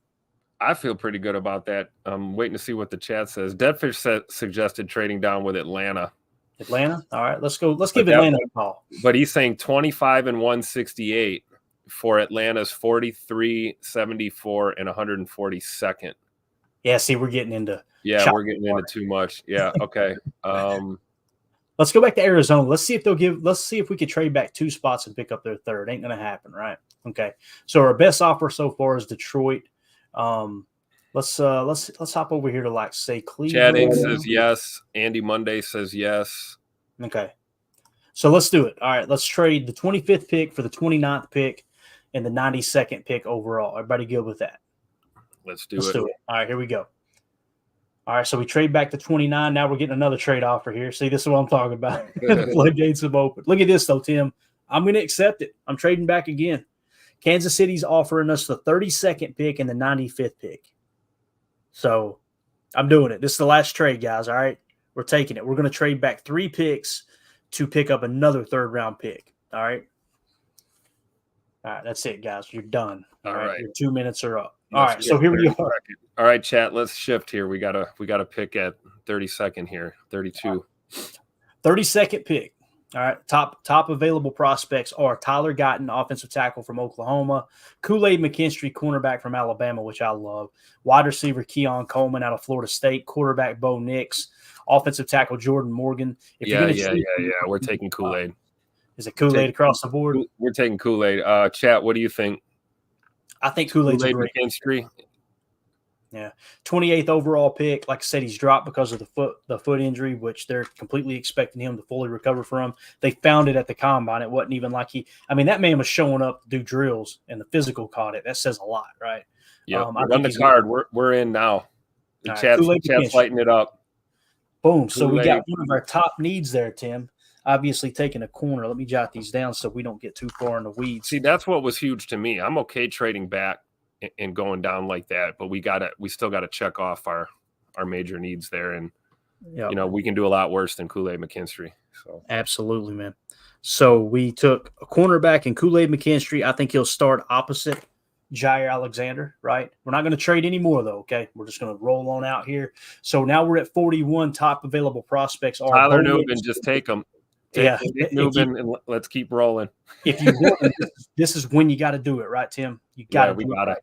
I feel pretty good about that. I'm waiting to see what the chat says. Deadfish suggested trading down with Atlanta. Atlanta? All right, let's go. Let's give Atlanta a call. But he's saying 25 and 168 for Atlanta's 43, 74, and 142nd. Yeah, see, we're getting into we're getting into too much. Yeah, okay. Let's go back to Arizona. Let's see if we could trade back 2 spots and pick up their 3rd. Ain't gonna happen, right? Okay. So our best offer so far is Detroit. Let's hop over here to say Cleveland. Chad says yes. Andy Monday says yes. Okay. So let's do it. All right, let's trade the 25th pick for the 29th pick and the 92nd pick overall. Everybody good with that? Let's do it. All right, here we go. All right, so we trade back to 29. Now we're getting another trade offer here. See, this is what I'm talking about. The floodgates have opened. Look at this, though, Tim. I'm going to accept it. I'm trading back again. Kansas City's offering us the 32nd pick and the 95th pick. So I'm doing it. This is the last trade, guys, all right? We're taking it. We're going to trade back 3 picks to pick up another 3rd-round pick, all right? All right, that's it, guys. You're done. All right. Your 2 minutes are up. All right, so here we are. All right, chat, let's shift here. We got a pick at 32nd here, 32. 32nd pick. All right, top available prospects are Tyler Guyton, offensive tackle from Oklahoma, Kool-Aid McKinstry, cornerback from Alabama, which I love, wide receiver Keon Coleman out of Florida State, quarterback Bo Nix, offensive tackle Jordan Morgan. Yeah. We're taking Kool-Aid. Is it Kool-Aid across the board? We're taking Kool-Aid. Chat, what do you think? I think Kool-Aid's great. McKinstry. Yeah, 28th overall pick. Like I said, he's dropped because of the foot injury, which they're completely expecting him to fully recover from. They found it at the combine. It wasn't even like that man was showing up to do drills, and the physical caught it. That says a lot, right? Yeah, run the card. We're in now. The chat's lighting it up. Boom. So we got one of our top needs there, Tim. Obviously taking a corner. Let me jot these down so we don't get too far in the weeds. See, that's what was huge to me. I'm okay trading back and going down like that, but we still got to check off our major needs there, and we can do a lot worse than Kool-Aid McKinstry. So absolutely, man. So we took a cornerback and Kool-Aid McKinstry. I think he'll start opposite Jair Alexander, right? We're not going to trade anymore, though, okay? We're just going to roll on out here. So now we're at 41. Top available prospects are Tyler Nubin. Just take them. Yeah, Nubin, and let's keep rolling. If you want, this is when you got to do it, right, Tim? You got to. We got it.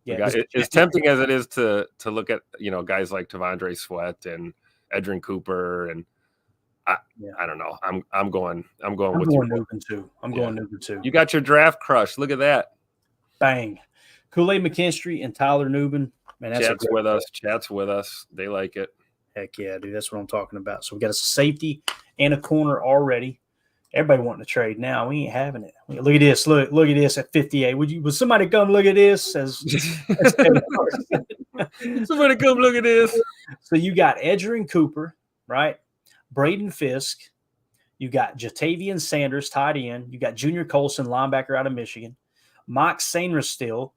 Yeah, as tempting as it is to look at guys like Tavondre Sweat and Edrin Cooper, and I don't know. I'm going with Nubin too. I'm going Nubin too. You got your draft crush. Look at that. Bang. Kool-Aid McKinstry and Tyler Nubin. Man, that's Chat's with us. They like it. Heck yeah, dude. That's what I'm talking about. So we got a safety and a corner already. Everybody wanting to trade now. We ain't having it. Look at this. Look at this at 58. Would somebody come look at this? Somebody come look at this. So you got Edrin Cooper, right? Braden Fisk. You got Jatavian Sanders, tight end. You got Junior Colson, linebacker out of Michigan. Mike Sainristil,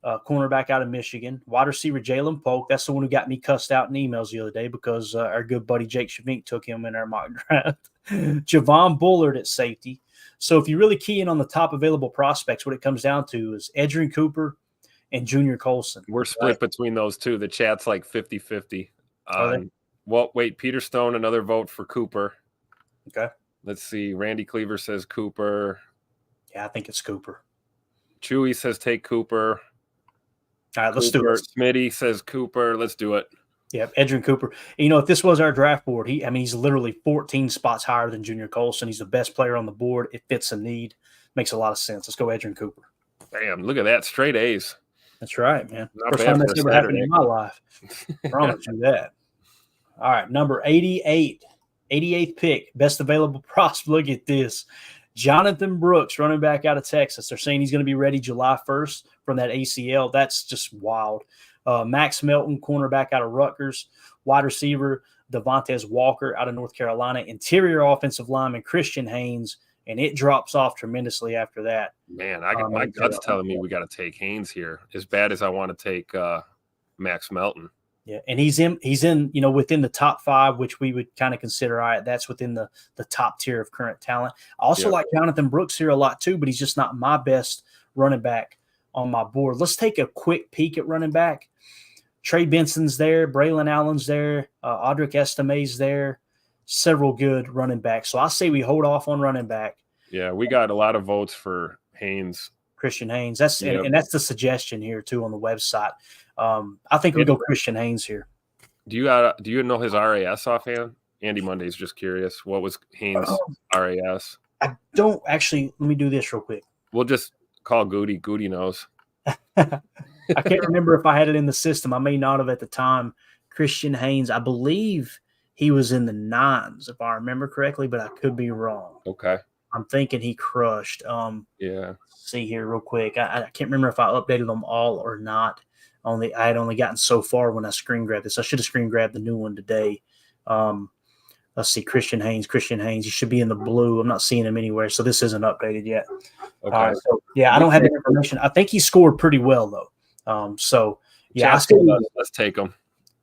cornerback out of Michigan. Wide receiver Jalen Polk. That's the one who got me cussed out in emails the other day because our good buddy Jake Shavink took him in our mock draft. Javon Bullard at safety. So if you really key in on the top available prospects, what it comes down to is Edrin Cooper and Junior Colson. We're split between those two. The chat's like 50-50. Well, wait, Peter Stone, another vote for Cooper. Okay. Let's see. Randy Cleaver says Cooper. Yeah, I think it's Cooper. Chewy says take Cooper. All right, let's do it. Smitty says Cooper. Let's do it. Yeah, Edgerrin Cooper. If this was our draft board, he's literally 14 spots higher than Junior Colson. He's the best player on the board. It fits a need. Makes a lot of sense. Let's go Edgerrin Cooper. Bam, look at that. Straight A's. That's right, man. Not First bad time for that's a ever happened Saturday. in my life. Promise you that. All right, number 88. 88th pick. Best available prospect. Look at this. Jonathan Brooks, running back out of Texas. They're saying he's going to be ready July 1st from that ACL. That's just wild. Max Melton, cornerback out of Rutgers. Wide receiver, Devontae Walker out of North Carolina. Interior offensive lineman, Christian Haynes. And it drops off tremendously after that. Man, my gut's telling me we got to take Haynes here. As bad as I want to take Max Melton. Yeah, and he's in within the top 5, which we would kind of consider, all right, that's within the top tier of current talent. I also like Jonathan Brooks here a lot too, but he's just not my best running back on my board. Let's take a quick peek at running back. Trey Benson's there, Braylon Allen's there, Audric Estime's there, several good running backs. So I say we hold off on running back. Yeah, we got a lot of votes for Haynes. Christian Haynes. And that's the suggestion here too on the website. I think we go Christian Haynes here. Do you know his RAS offhand? Andy Monday's just curious. What was Haynes' RAS? I don't actually. Let me do this real quick. We'll just call Goody. Goody knows. I can't remember if I had it in the system. I may not have at the time. Christian Haynes, I believe he was in the 9s, if I remember correctly, but I could be wrong. Okay. I'm thinking he crushed. Yeah. See here real quick. I can't remember if I updated them all or not. I had only gotten so far when I screen grabbed this. I should have screen grabbed the new one today. Let's see, Christian Haynes. He should be in the blue. I'm not seeing him anywhere, so this isn't updated yet. Okay. So, yeah, I don't have the information. I think he scored pretty well, though. Let's take him.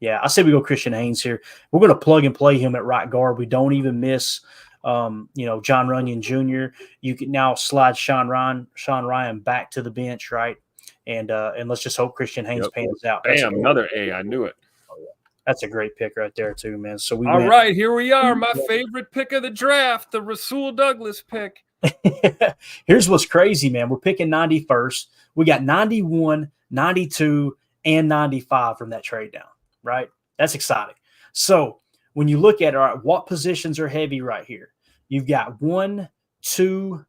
Yeah, I say we go Christian Haynes here. We're going to plug and play him at right guard. We don't even miss John Runyon Jr. You can now slide Sean Ryan back to the bench, right? And let's just hope Christian Haynes pans out. Bam, another A. I knew it. Oh, yeah. That's a great pick right there, too, man. So All right, here we are. My favorite pick of the draft, the Rasul Douglas pick. Here's what's crazy, man. We're picking 91st. We got 91, 92, and 95 from that trade down, right? That's exciting. So when you look at, all right, what positions are heavy right here? You've got 1, 2,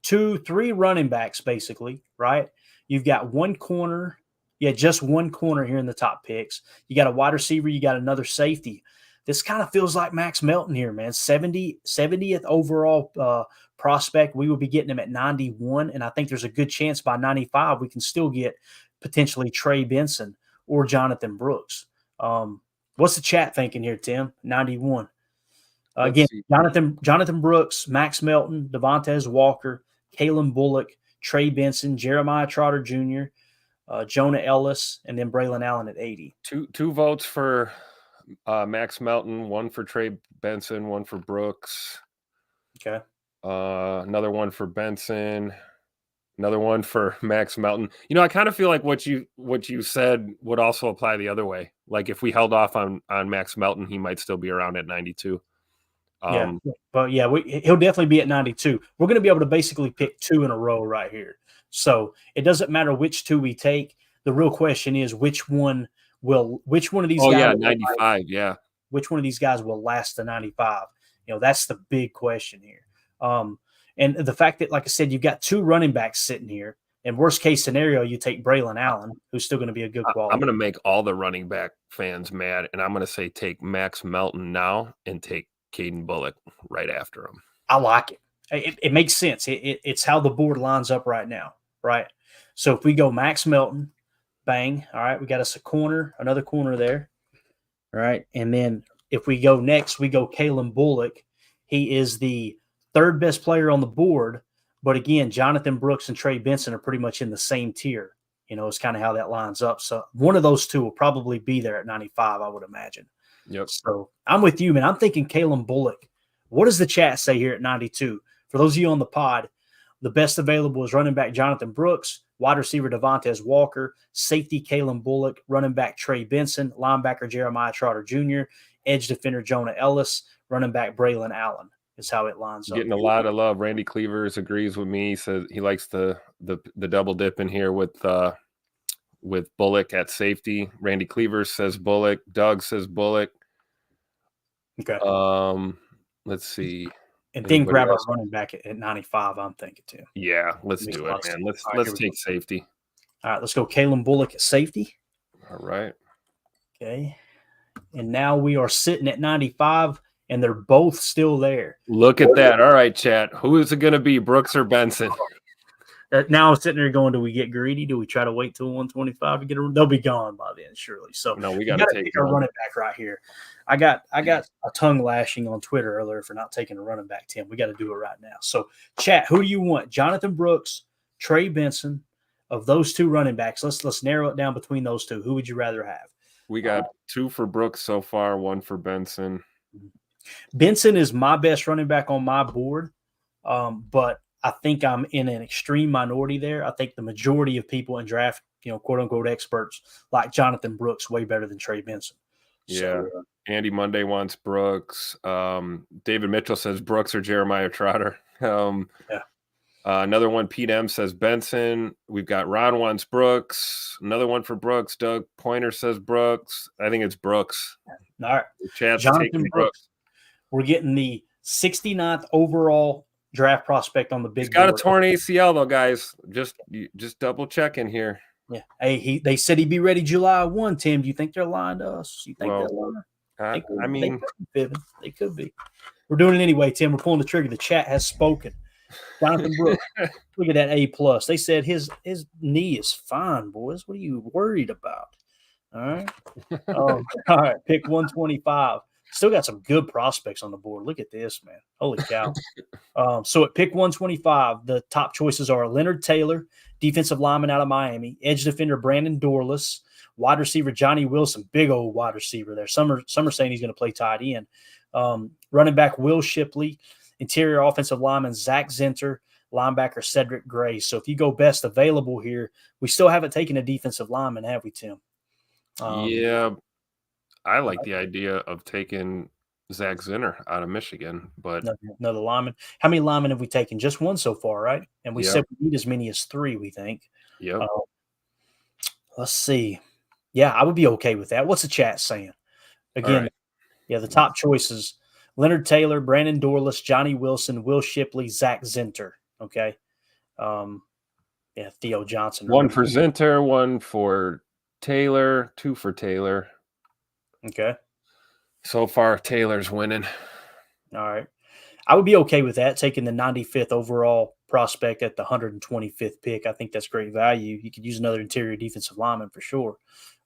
3 running backs, basically, right? You've got one corner. Yeah, just one corner here in the top picks. You got a wide receiver. You got another safety. This kind of feels like Max Melton here, man. 70th overall prospect. We will be getting him at 91, and I think there's a good chance by 95 we can still get potentially Trey Benson or Jonathan Brooks. What's the chat thinking here, Tim? 91. Again, Jonathan Brooks, Max Melton, Devontae Walker, Kalen Bullock, Trey Benson, Jeremiah Trotter Jr., Jonah Ellis, and then Braylon Allen at 80. Two votes for Max Melton, one for Trey Benson, one for Brooks. Okay. Another one for Benson, another one for Max Melton. I kind of feel like what you said would also apply the other way. Like if we held off on Max Melton, he might still be around at 92. He'll definitely be at 92. We're going to be able to basically pick 2 in a row right here. So it doesn't matter which 2 we take. The real question is which one of these guys? Oh yeah, 95. Yeah. Which one of these guys will last to 95? That's the big question here. And the fact that, like I said, you've got 2 running backs sitting here. In worst case scenario, you take Braylon Allen, who's still going to be a good quality. I'm going to make all the running back fans mad, and I'm going to say take Max Melton now and take Caden Bullock right after him. I like it. It makes sense. It's how the board lines up right now, right? So if we go Max Melton, bang, all right, we got us another corner there, all right? And then if we go next, we go Kalen Bullock. He is the 3rd best player on the board, but again, Jonathan Brooks and Trey Benson are pretty much in the same tier. It's kind of how that lines up. So one of those 2 will probably be there at 95, I would imagine. Yep. So I'm with you, man. I'm thinking Kalen Bullock. What does the chat say here at 92? For those of you on the pod, the best available is running back Jonathan Brooks, wide receiver Devontae Walker, safety Kalen Bullock, running back Trey Benson, linebacker Jeremiah Trotter Jr., edge defender Jonah Ellis, running back Braylon Allen. is how it lines up. Getting a lot of love. Randy Cleavers agrees with me. He says he likes the double dip in here with Bullock at safety. Randy Cleavers says Bullock. Doug says Bullock. Okay. Let's see. And then grab a running back at 95, I'm thinking, too. Yeah, let's do it, man. Let's take safety. All right, let's go Kalen Bullock at safety. All right. Okay. And now we are sitting at 95, and they're both still there. Look at that. All right, chat. Who is it going to be, Brooks or Benson? Now I'm sitting there going, do we get greedy? Do we try to wait till 125 to get a? They'll be gone by then, surely. So no, we got to take a running back right here. I got a tongue lashing on Twitter earlier for not taking a running back, Tim. We got to do it right now. So, chat, who do you want? Jonathan Brooks, Trey Benson. Of those two running backs, let's narrow it down between those two. Who would you rather have? We got 2 for Brooks so far, 1 for Benson. Benson is my best running back on my board, but I think I'm in an extreme minority there. I think the majority of people in draft, quote unquote experts, like Jonathan Brooks way better than Trey Benson. Yeah. So, Andy Monday wants Brooks. David Mitchell says Brooks or Jeremiah Trotter. Yeah. Another one, Pete M says Benson. We've got Ron wants Brooks. Another one for Brooks. Doug Pointer says Brooks. I think it's Brooks. All right. Jonathan Brooks. We're getting the 69th overall draft prospect on the big. He's got board. A torn ACL though, guys. Just double checking here. Yeah. Hey, they said he'd be ready July 1. Tim, do you think they're lying to us? You think they're lying? They could be. We're doing it anyway, Tim. We're pulling the trigger. The chat has spoken. Jonathan Brooks, look at that A+. They said his knee is fine, boys. What are you worried about? All right. All right. Pick 125. Still got some good prospects on the board. Look at this, man. Holy cow. So at pick 125, the top choices are Leonard Taylor, defensive lineman out of Miami, edge defender Brandon Dorless, wide receiver Johnny Wilson, big old wide receiver there. Some are saying he's going to play tight end. Running back Will Shipley, interior offensive lineman Zach Zinter, linebacker Cedric Gray. So if you go best available here, we still haven't taken a defensive lineman, have we, Tim? Yeah, I like the idea of taking Zach Zinter out of Michigan, but another lineman. How many linemen have we taken? Just one so far, right? And we said we need as many as 3, we think. Yeah. Let's see. Yeah, I would be okay with that. What's the chat saying? Again, the top choices: Leonard Taylor, Brandon Dorless, Johnny Wilson, Will Shipley, Zach Zinter. Okay. Theo Johnson. 1 for Zinter, 1 for Taylor, 2 for Taylor. Okay. So far, Taylor's winning. All right. I would be okay with that, taking the 95th overall prospect at the 125th pick. I think that's great value. You could use another interior defensive lineman for sure.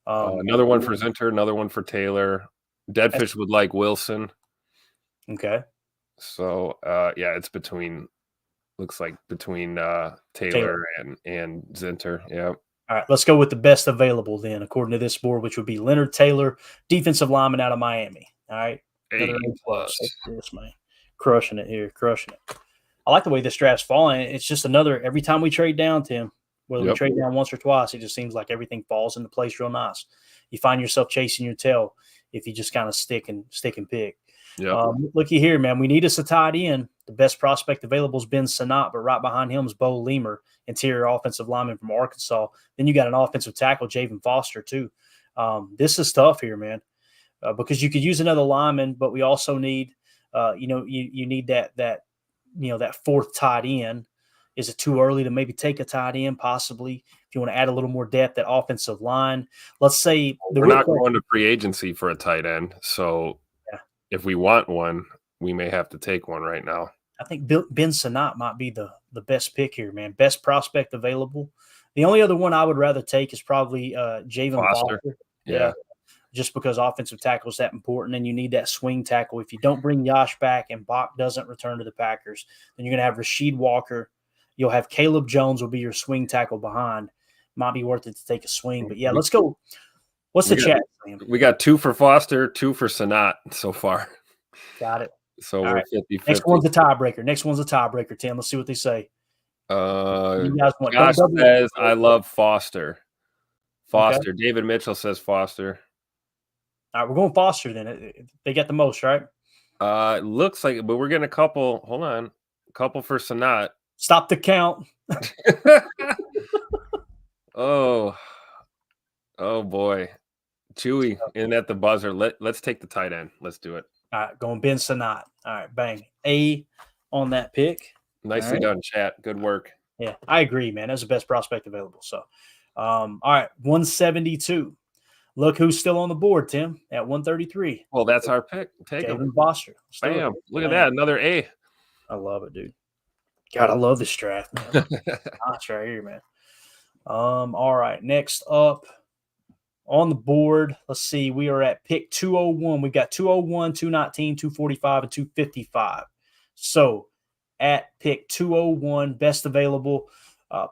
Another one for Zinter, another one for Taylor. Deadfish would like Wilson. Okay. So, it's between Taylor and Zinter. Yeah. All right, let's go with the best available then, according to this board, which would be Leonard Taylor, defensive lineman out of Miami. All right. A+. Yes, man. Crushing it here. Crushing it. I like the way this draft's falling. It's just every time we trade down, Tim, whether we trade down once or twice, it just seems like everything falls into place real nice. You find yourself chasing your tail if you just kind of stick and pick. Yeah. Looky here, man. We need us a tight end. The best prospect available is Ben Sanat, but right behind him is Bo Lemer, interior offensive lineman from Arkansas. Then you got an offensive tackle, Javen Foster, too. This is tough here, man, because you could use another lineman, but we also need, you need that fourth tight end. Is it too early to maybe take a tight end? Possibly. If you want to add a little more depth at offensive line, let's say we're not going to free agency for a tight end, so. If we want one, we may have to take one right now. I think Ben Sanat might be the best pick here, man. Best prospect available. The only other one I would rather take is probably Javen Foster. Yeah. Just because offensive tackle is that important, and you need that swing tackle. If you don't bring Yash back and Bach doesn't return to the Packers, then you're going to have Rasheed Walker. You'll have Caleb Jones will be your swing tackle behind. Might be worth it to take a swing. But, yeah, let's go. What's the chat saying? We got 2 for Foster, 2 for Sanat so far. Got it. So we're 50-50. Next one's a tiebreaker. Tim, let's see what they say. Josh says, I love Foster. Okay. David Mitchell says Foster. All right, we're going Foster then. They get the most, right? It looks like, but we're getting a couple. Hold on, a couple for Sanat. Stop the count. Oh boy, Chewy in at the buzzer. Let's take the tight end. Let's do it. All right, going Ben Sanat. All right, bang. A on that pick. Nicely done, chat. Good work. Yeah, I agree, man. That's the best prospect available. So, all right, 172. Look who's still on the board, Tim, at 133. Well, that's our pick. Take him. Foster. Bam. Look at that. Another A. I love it, dude. God, I love this draft, man. That's right here, man. All right, next up on the board, let's see. We are at pick 201. We've got 201, 219, 245, and 255. So at pick 201, best available,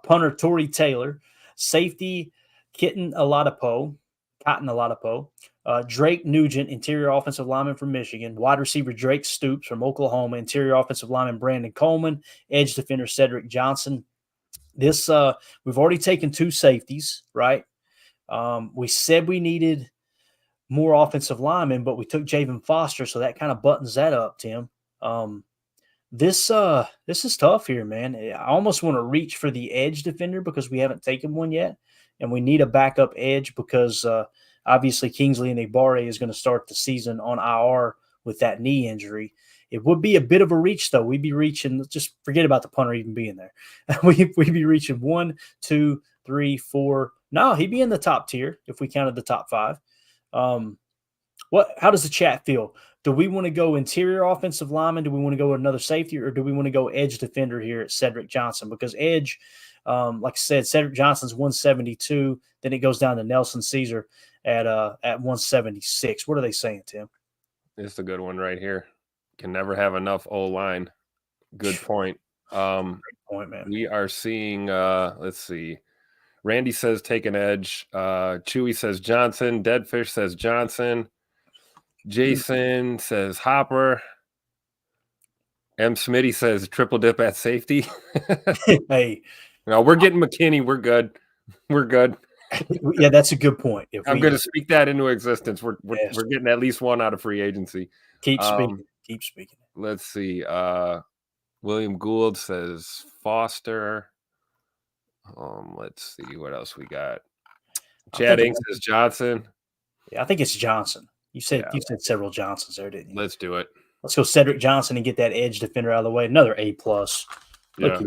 punter Torrey Taylor, safety Cotton Oladipo, Drake Nugent, interior offensive lineman from Michigan, wide receiver Drake Stoops from Oklahoma, interior offensive lineman Brandon Coleman, edge defender Cedric Johnson. This we've already taken 2 safeties, right? We said we needed more offensive linemen, but we took Javen Foster, so that kind of buttons that up, Tim. This is tough here, man. I almost want to reach for the edge defender because we haven't taken one yet, and we need a backup edge because obviously Kingsley Enagbare is going to start the season on IR with that knee injury. It would be a bit of a reach, though. We'd be reaching, just forget about the punter even being there. We'd be reaching 1, 2, 3, 4. No, he'd be in the top tier if we counted the top 5. How does the chat feel? Do we want to go interior offensive lineman? Do we want to go another safety, or do we want to go edge defender here at Cedric Johnson? Because edge, like I said, Cedric Johnson's 172. Then it goes down to Nelson Caesar at 176. What are they saying, Tim? It's a good one right here. Can never have enough O-line. Good point. Great point, man. We are seeing, let's see. Randy says take an edge. Chewy says Johnson. Deadfish says Johnson. Jason says Hopper. M. Smitty says triple dip at safety. Hey. No, we're getting McKinney. We're good. We're good. Yeah, that's a good point. I'm going to speak that into existence. We're getting at least one out of free agency. Keep speaking. Keep speaking. Let's see. William Gould says Foster. Let's see what else we got. Chad Inks says Johnson. Yeah, I think it's Johnson. You said several Johnsons there, didn't you? Let's do it. Let's go Cedric Johnson and get that edge defender out of the way. Another A+. Yeah.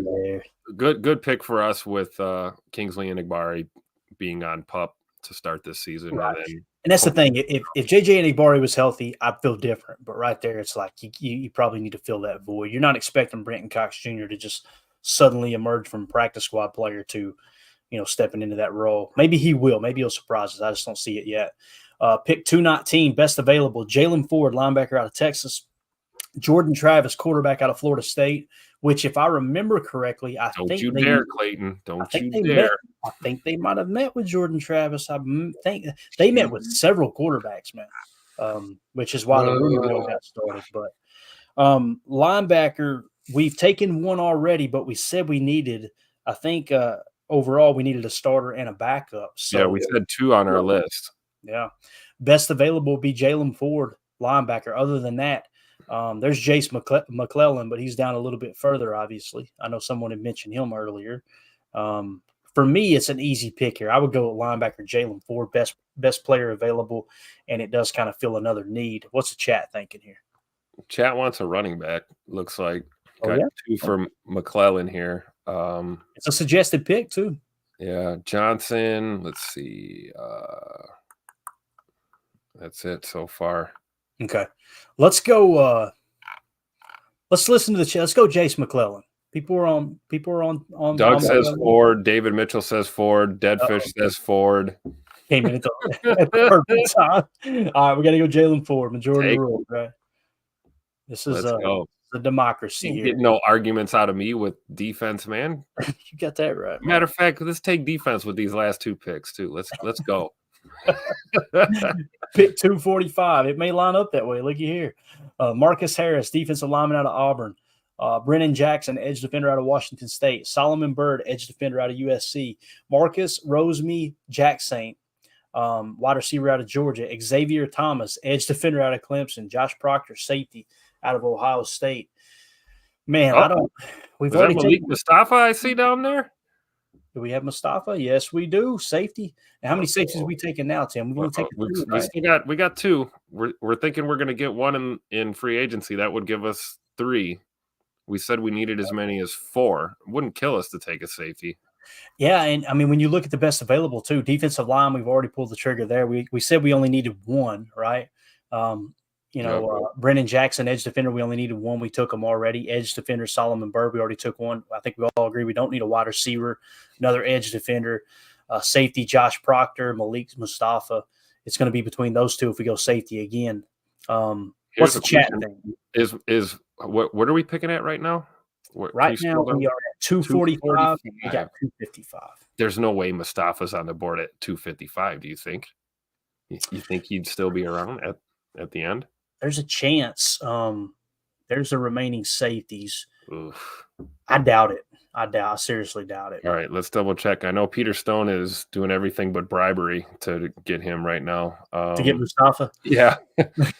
Good pick for us with Kingsley Enagbare being on PUP to start this season. Right. And that's the thing. If JJ Enagbare was healthy, I'd feel different. But right there, it's like you probably need to fill that void. You're not expecting Brenton Cox Jr. to just suddenly emerge from practice squad player to, stepping into that role. Maybe he will. Maybe he'll surprise us. I just don't see it yet. Pick 219, best available, Jalen Ford, linebacker out of Texas. Jordan Travis, quarterback out of Florida State, which, if I remember correctly, Don't you dare, Clayton. Don't you dare. I think they might have met with Jordan Travis. I think they met with several quarterbacks, man, which is why the rumor mill got started. But linebacker, we've taken one already, but we said we needed, I think, overall we needed a starter and a backup. So, yeah, we said 2 on our list. Yeah. Best available would be Jalen Ford, linebacker. Other than that, there's Jace McClellan, but he's down a little bit further, obviously. I know someone had mentioned him earlier. For me, it's an easy pick here. I would go with linebacker Jalen Ford, best player available, and it does kind of fill another need. What's the chat thinking here? Chat wants a running back, looks like. Got 2 from McClellan here. It's a suggested pick, too. Yeah, Johnson. Let's see. That's it so far. Okay. Let's go. Let's listen to the chat. Let's go Jace McClellan. People are on. Doug says Ford. David Mitchell says Ford. Deadfish says Ford. Came in at the perfect time. All right, we got to go Jalen Ford. Majority rule, right? This is a democracy here. Get no arguments out of me with defense, man. You got that right. Matter of fact, let's take defense with these last 2 picks too. Let's go. Pick 245. It may line up that way. Looky here. Marcus Harris, defensive lineman out of Auburn. Brennan Jackson, edge defender out of Washington State. Solomon Byrd, edge defender out of USC. Marcus Roseme Jackson, wide receiver out of Georgia. Xavier Thomas, edge defender out of Clemson. Josh Proctor, safety out of Ohio State. Man, we've Was already that Malik taken Mustafa I see down there? Do we have Mustafa? Yes, we do. Safety. And how many safeties are we taking now, Tim? We've only taken two, right? We got two. We're thinking we're going to get one in free agency. That would give us 3. We said we needed as many as 4. It wouldn't kill us to take a safety. Yeah, and I mean, when you look at the best available too, defensive line, we've already pulled the trigger there. We said we only needed 1, right? Brennan Jackson, edge defender, we only needed 1. We took him already. Edge defender, Solomon Byrd, we already took 1. I think we all agree we don't need a wide receiver, another edge defender, safety, Josh Proctor, Malik Mustafa. It's going to be between those two if we go safety again. What's the chat thing? Is what are we picking at right now? Right now we are at 245. We got 255. There's no way Mustafa's on the board at 255. Do you think? You think he'd still be around at the end? There's a chance. There's the remaining safeties. Oof. I doubt it. I seriously doubt it. All right, let's double check. I know Peter Stone is doing everything but bribery to get him right now. To get Mustafa? Yeah.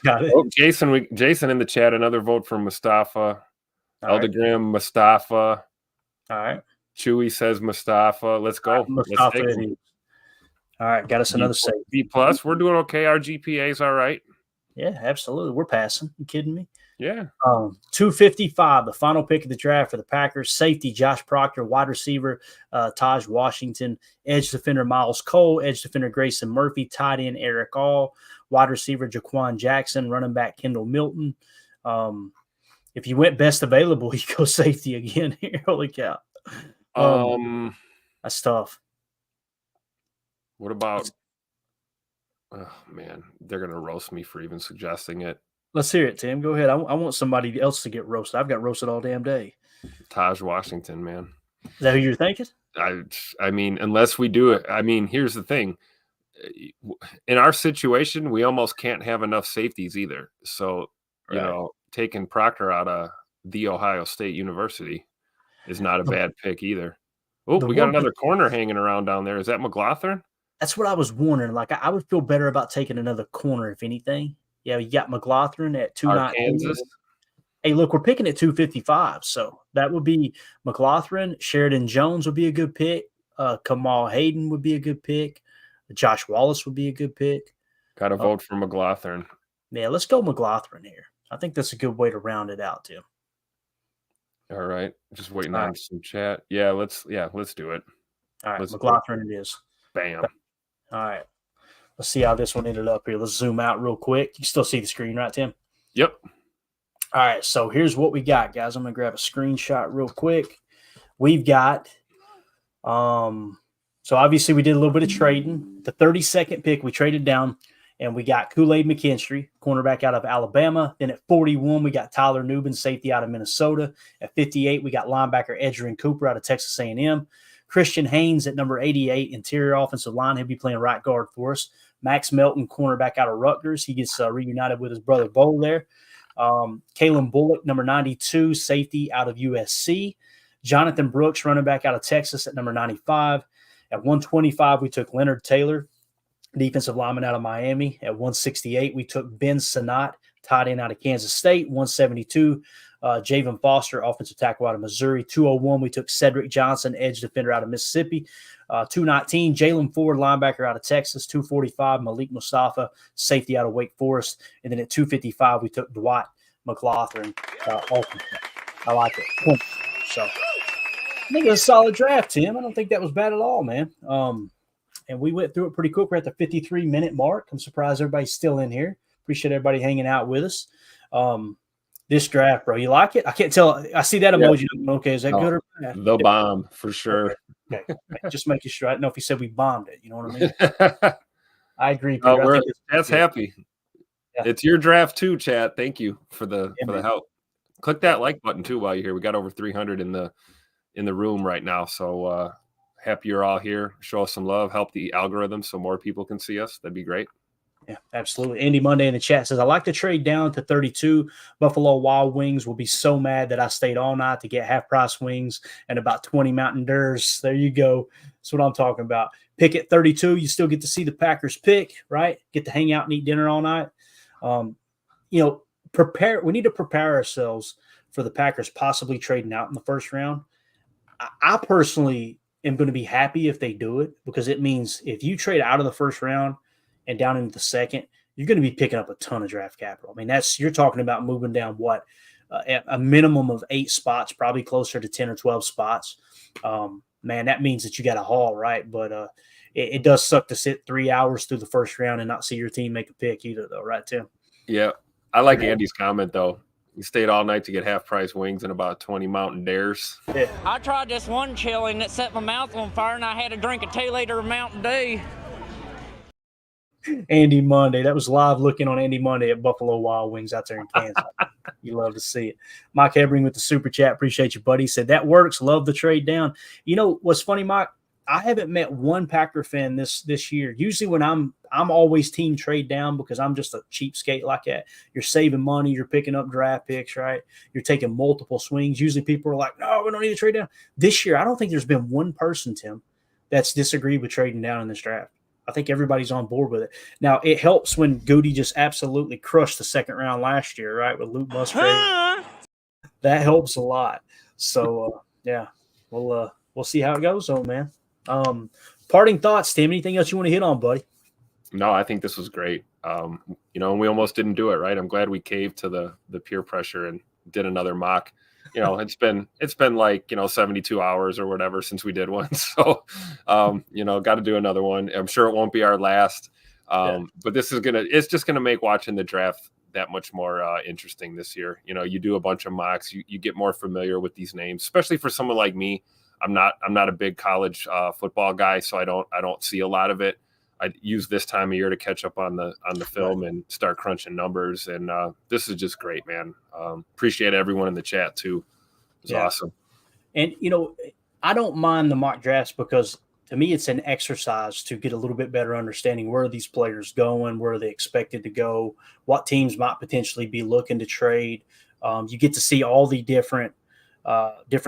Got it. Oh, Jason in the chat, another vote for Mustafa. Eldegrim, Mustafa. All right. Chewy says Mustafa. Let's go. Mustafa. All right, got us another safety. B+. We're doing okay. Our GPA's all right. Yeah, absolutely. We're passing. You kidding me? Yeah. 255, the final pick of the draft for the Packers. Safety, Josh Proctor. Wide receiver, Taj Washington. Edge defender, Miles Cole. Edge defender, Grayson Murphy. Tight end, Eric All. Wide receiver, Jaquan Jackson. Running back, Kendall Milton. If you went best available, you go safety again here. Holy cow. That's tough. What about oh man, they're gonna roast me for even suggesting it. Let's hear it, Tim. Go ahead. I want somebody else to get roasted. I've got roasted all damn day. Taj Washington, man. Is that who you're thinking? I mean, unless we do it. I mean, here's the thing. In our situation, we almost can't have enough safeties either. So, you know, taking Proctor out of the Ohio State University is not a bad pick either. Oh, we got another corner hanging around down there. Is that McLaughlin? That's what I was wondering. Like, I would feel better about taking another corner, if anything. Yeah, you got McLaughlin at 219. Hey, look, we're picking at 255. So that would be McLaughlin. Sheridan Jones would be a good pick. Kamal Hayden would be a good pick. Josh Wallace would be a good pick. Got to vote for McLaughlin. Yeah, let's go McLaughlin here. I think that's a good way to round it out, Tim. All right. Just waiting on some chat. Yeah, let's do it. All right, McLaughlin it is. Bam. All right. Let's see how this one ended up here. Let's zoom out real quick. You still see the screen, right, Tim? Yep. All right, so here's what we got, guys. I'm going to grab a screenshot real quick. We've got so obviously we did a little bit of trading. The 32nd pick, we traded down, and we got Kool-Aid McKinstry, cornerback out of Alabama. Then at 41, we got Tyler Nubin, safety out of Minnesota. At 58, we got linebacker Edgerrin Cooper out of Texas A&M. Christian Haynes at number 88, interior offensive line. He'll be playing right guard for us. Max Melton, cornerback out of Rutgers. He gets reunited with his brother Bo there. Kalen Bullock, number 92, safety out of USC. Jonathan Brooks, running back out of Texas at number 95. At 125, we took Leonard Taylor, defensive lineman out of Miami. At 168, we took Ben Sanat, tight end out of Kansas State. 172, Javon Foster, offensive tackle out of Missouri. 201, we took Cedric Johnson, edge defender out of Mississippi. 219, Jalen Ford, linebacker out of Texas. 245, Malik Mustafa, safety out of Wake Forest. And then at 255, we took Dwight McLaughlin. I like it. So I think it was a solid draft, Tim. I don't think that was bad at all, man. And we went through it pretty quick. We're at the 53-minute mark. I'm surprised everybody's still in here. Appreciate everybody hanging out with us. This draft, bro, you like it? I can't tell. I see that emoji. Yeah. Okay, is that good or bad? The bomb, for sure. Okay. Just making sure. I don't know if he said we bombed it. You know what I mean? I agree, Peter. That's happy. Yeah. It's your draft too, chat. Thank you for the help. Click that like button too while you're here. We got over 300 in the room right now. So happy you're all here. Show us some love. Help the algorithm so more people can see us. That'd be great. Yeah, absolutely. Andy Monday in the chat says, I like to trade down to 32. Buffalo Wild Wings will be so mad that I stayed all night to get half-price wings and about 20 Mountain Dews. There you go. That's what I'm talking about. Pick at 32. You still get to see the Packers pick, right? Get to hang out and eat dinner all night. We need to prepare ourselves for the Packers possibly trading out in the first round. I personally am going to be happy if they do it, because it means if you trade out of the first round and down into the second, you're going to be picking up a ton of draft capital. I mean, you're talking about moving down a minimum of 8 spots, probably closer to 10 or 12 spots. Man, that means that you got a haul, right? But it does suck to sit 3 hours through the first round and not see your team make a pick either, though, right, Tim? Yeah. I like Andy's comment, though. You stayed all night to get half-price wings and about 20 Mountain Dares. Yeah. I tried this one chili that set my mouth on fire, and I had to drink a 2-liter of Mountain Dew. Andy Monday. That was live looking on Andy Monday at Buffalo Wild Wings out there in Kansas. You love to see it. Mike Hebring with the super chat. Appreciate you, buddy. He said, that works. Love the trade down. You know what's funny, Mike? I haven't met one Packer fan this year. Usually when I'm always team trade down, because I'm just a cheapskate like that. You're saving money. You're picking up draft picks, right? You're taking multiple swings. Usually people are like, no, we don't need to trade down. This year, I don't think there's been one person, Tim, that's disagreed with trading down in this draft. I think everybody's on board with it. Now, it helps when Goody just absolutely crushed the second round last year, right, with Luke Musgrave. That helps a lot. So, yeah, we'll see how it goes, though, man. Parting thoughts, Tim. Anything else you want to hit on, buddy? No, I think this was great. And we almost didn't do it, right? I'm glad we caved to the peer pressure and did another mock. It's been like 72 hours or whatever since we did one. So, got to do another one. I'm sure it won't be our last. But it's just gonna make watching the draft that much more interesting this year. You do a bunch of mocks, you get more familiar with these names, especially for someone like me. I'm not a big college football guy, so I don't see a lot of it. I use this time of year to catch up on the film and start crunching numbers. And this is just great, man. Appreciate everyone in the chat too. It's awesome. And I don't mind the mock drafts, because to me it's an exercise to get a little bit better understanding where are these players going, where are they expected to go, what teams might potentially be looking to trade. You get to see all the different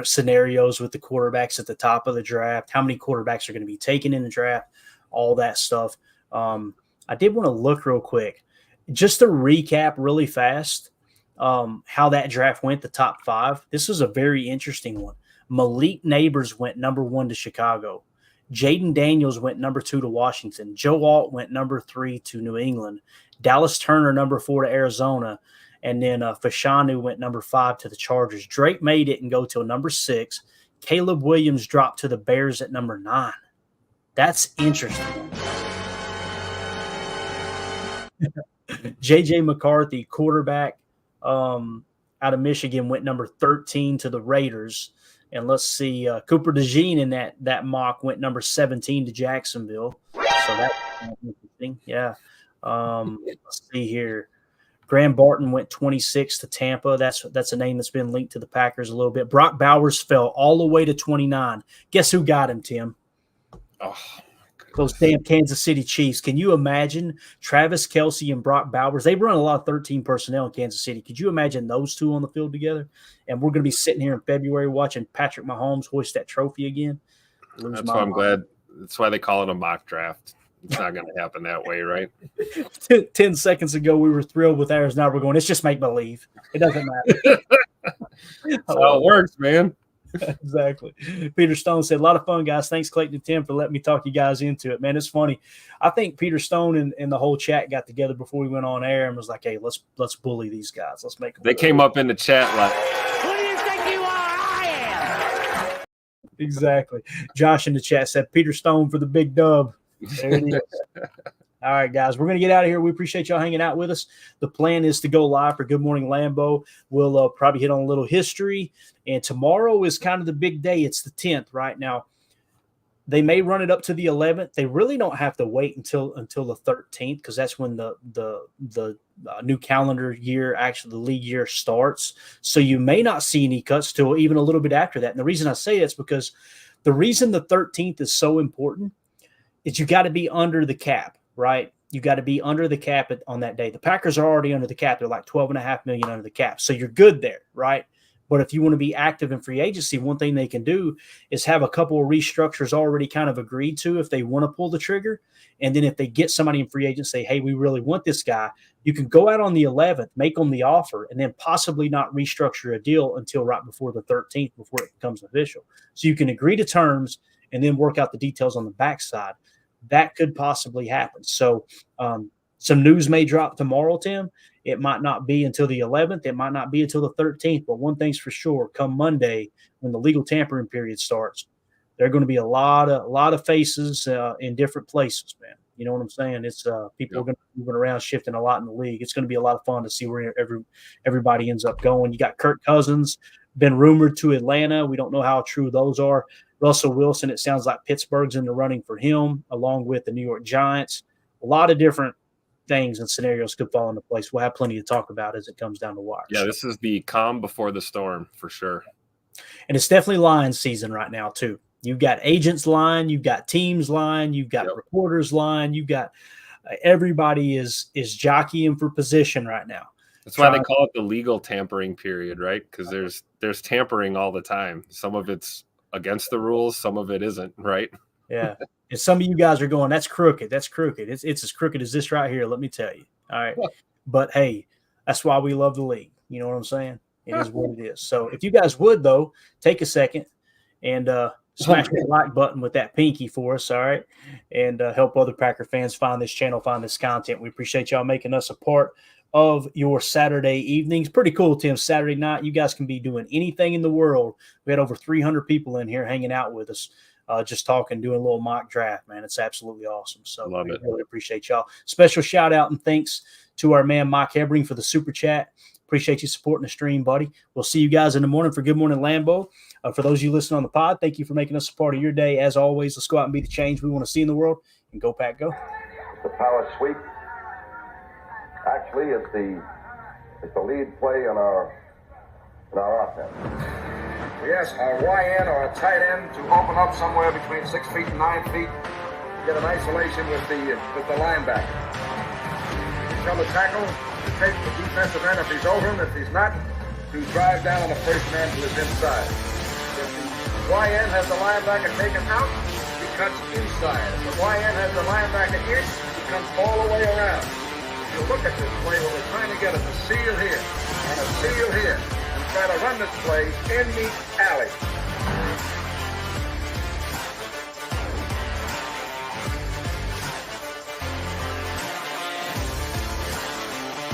scenarios with the quarterbacks at the top of the draft, how many quarterbacks are going to be taken in the draft, all that stuff. I did want to look real quick, just to recap really fast how that draft went, the top 5. This was a very interesting one. Malik Neighbors went number 1 to Chicago. Jaden Daniels went number 2 to Washington. Joe Alt went number 3 to New England. Dallas Turner, number 4 to Arizona. And then Fashanu went number 5 to the Chargers. Drake May didn't go till number 6. Caleb Williams dropped to the Bears at number 9. That's interesting. J.J. McCarthy, quarterback out of Michigan, went number 13 to the Raiders. And let's see, Cooper DeJean in that mock went number 17 to Jacksonville. So that's interesting. Yeah. Let's see here. Graham Barton went 26 to Tampa. That's a name that's been linked to the Packers a little bit. Brock Bowers fell all the way to 29. Guess who got him, Tim? Oh, those damn Kansas City Chiefs. Can you imagine Travis Kelce and Brock Bowers? They run a lot of 13 personnel in Kansas City. Could you imagine those two on the field together? And we're going to be sitting here in February watching Patrick Mahomes hoist that trophy again. That's why I'm glad. That's why they call it a mock draft. It's not going to happen that way, right? 10 seconds ago, we were thrilled with ours. Now we're going, it's just make believe. It doesn't matter. That's how it works, man. Exactly. Peter Stone said, a lot of fun, guys. Thanks, Clayton and Tim, for letting me talk you guys into it. Man, it's funny. I think Peter Stone and the whole chat got together before we went on air and was like, hey, let's bully these guys. Let's make them. They came up in the chat like, Who do you think you are? I am. Exactly. Josh in the chat said, Peter Stone for the big dub. There it is. All right, guys, we're going to get out of here. We appreciate y'all hanging out with us. The plan is to go live for Good Morning Lambeau. We'll probably hit on a little history. And tomorrow is kind of the big day. It's the 10th right now. They may run it up to the 11th. They really don't have to wait until the 13th, because that's when the new calendar year, actually the league year, starts. So you may not see any cuts till even a little bit after that. And the reason I say that's because the reason the 13th is so important is you got to be under the cap. Right? You got to be under the cap on that day. The Packers are already under the cap. They're like $12.5 million under the cap. So you're good there, right? But if you want to be active in free agency, one thing they can do is have a couple of restructures already kind of agreed to if they want to pull the trigger. And then if they get somebody in free agency, say, hey, we really want this guy, you can go out on the 11th, make them the offer, and then possibly not restructure a deal until right before the 13th, before it becomes official. So you can agree to terms and then work out the details on the backside. That could possibly happen. So some news may drop tomorrow, Tim. It might not be until the 11th. It might not be until the 13th. But one thing's for sure, come Monday, when the legal tampering period starts, there are going to be a lot of faces in different places, man. You know what I'm saying? It's people are going to be moving around, shifting a lot in the league. It's going to be a lot of fun to see where everybody ends up going. You got Kirk Cousins, been rumored to Atlanta. We don't know how true those are. Russell Wilson, it sounds like Pittsburgh's in the running for him, along with the New York Giants. A lot of different things and scenarios could fall into place. We'll have plenty to talk about as it comes down the wire. Yeah, this is the calm before the storm for sure. And it's definitely Lions season right now too. You've got agents line, you've got teams line, you've got reporters line, you've got everybody is jockeying for position right now. That's why they call it the legal tampering period, right? Because there's tampering all the time. Some of it's against the rules, some of it isn't, right? Yeah. And some of you guys are going, that's crooked. That's crooked. It's as crooked as this right here, let me tell you. All right. But hey, that's why we love the league. You know what I'm saying? It is what it is. So if you guys would, though, take a second and smash that like button with that pinky for us, all right? And help other Packer fans find this channel, find this content. We appreciate y'all making us a part of your Saturday evenings. Pretty cool, Tim. Saturday night, you guys can be doing anything in the world. We had over 300 people in here hanging out with us, just talking, doing a little mock draft, man. It's absolutely awesome. So Love it. Really appreciate y'all. Special shout out and thanks to our man Mike Hebring for the super chat. Appreciate you supporting the stream, buddy. We'll see you guys in the morning for Good Morning Lambeau. For those of you listening on the pod, thank you for making us a part of your day. As always, let's go out and be the change we want to see in the world. And go, Pack, go. The power sweep. Actually, it's the lead play in our offense. Yes, a YN or a tight end to open up somewhere between 6 feet and 9 feet. Get an isolation with the linebacker. Come to tackle, take the defensive end if he's over him. If he's not, to drive down on the first man to his inside. If the YN has the linebacker taken out, he cuts inside. If the YN has the linebacker in, he comes all the way around. If you look at this play, what we're trying to get is a seal here and a seal here. And try to run this play in the alley.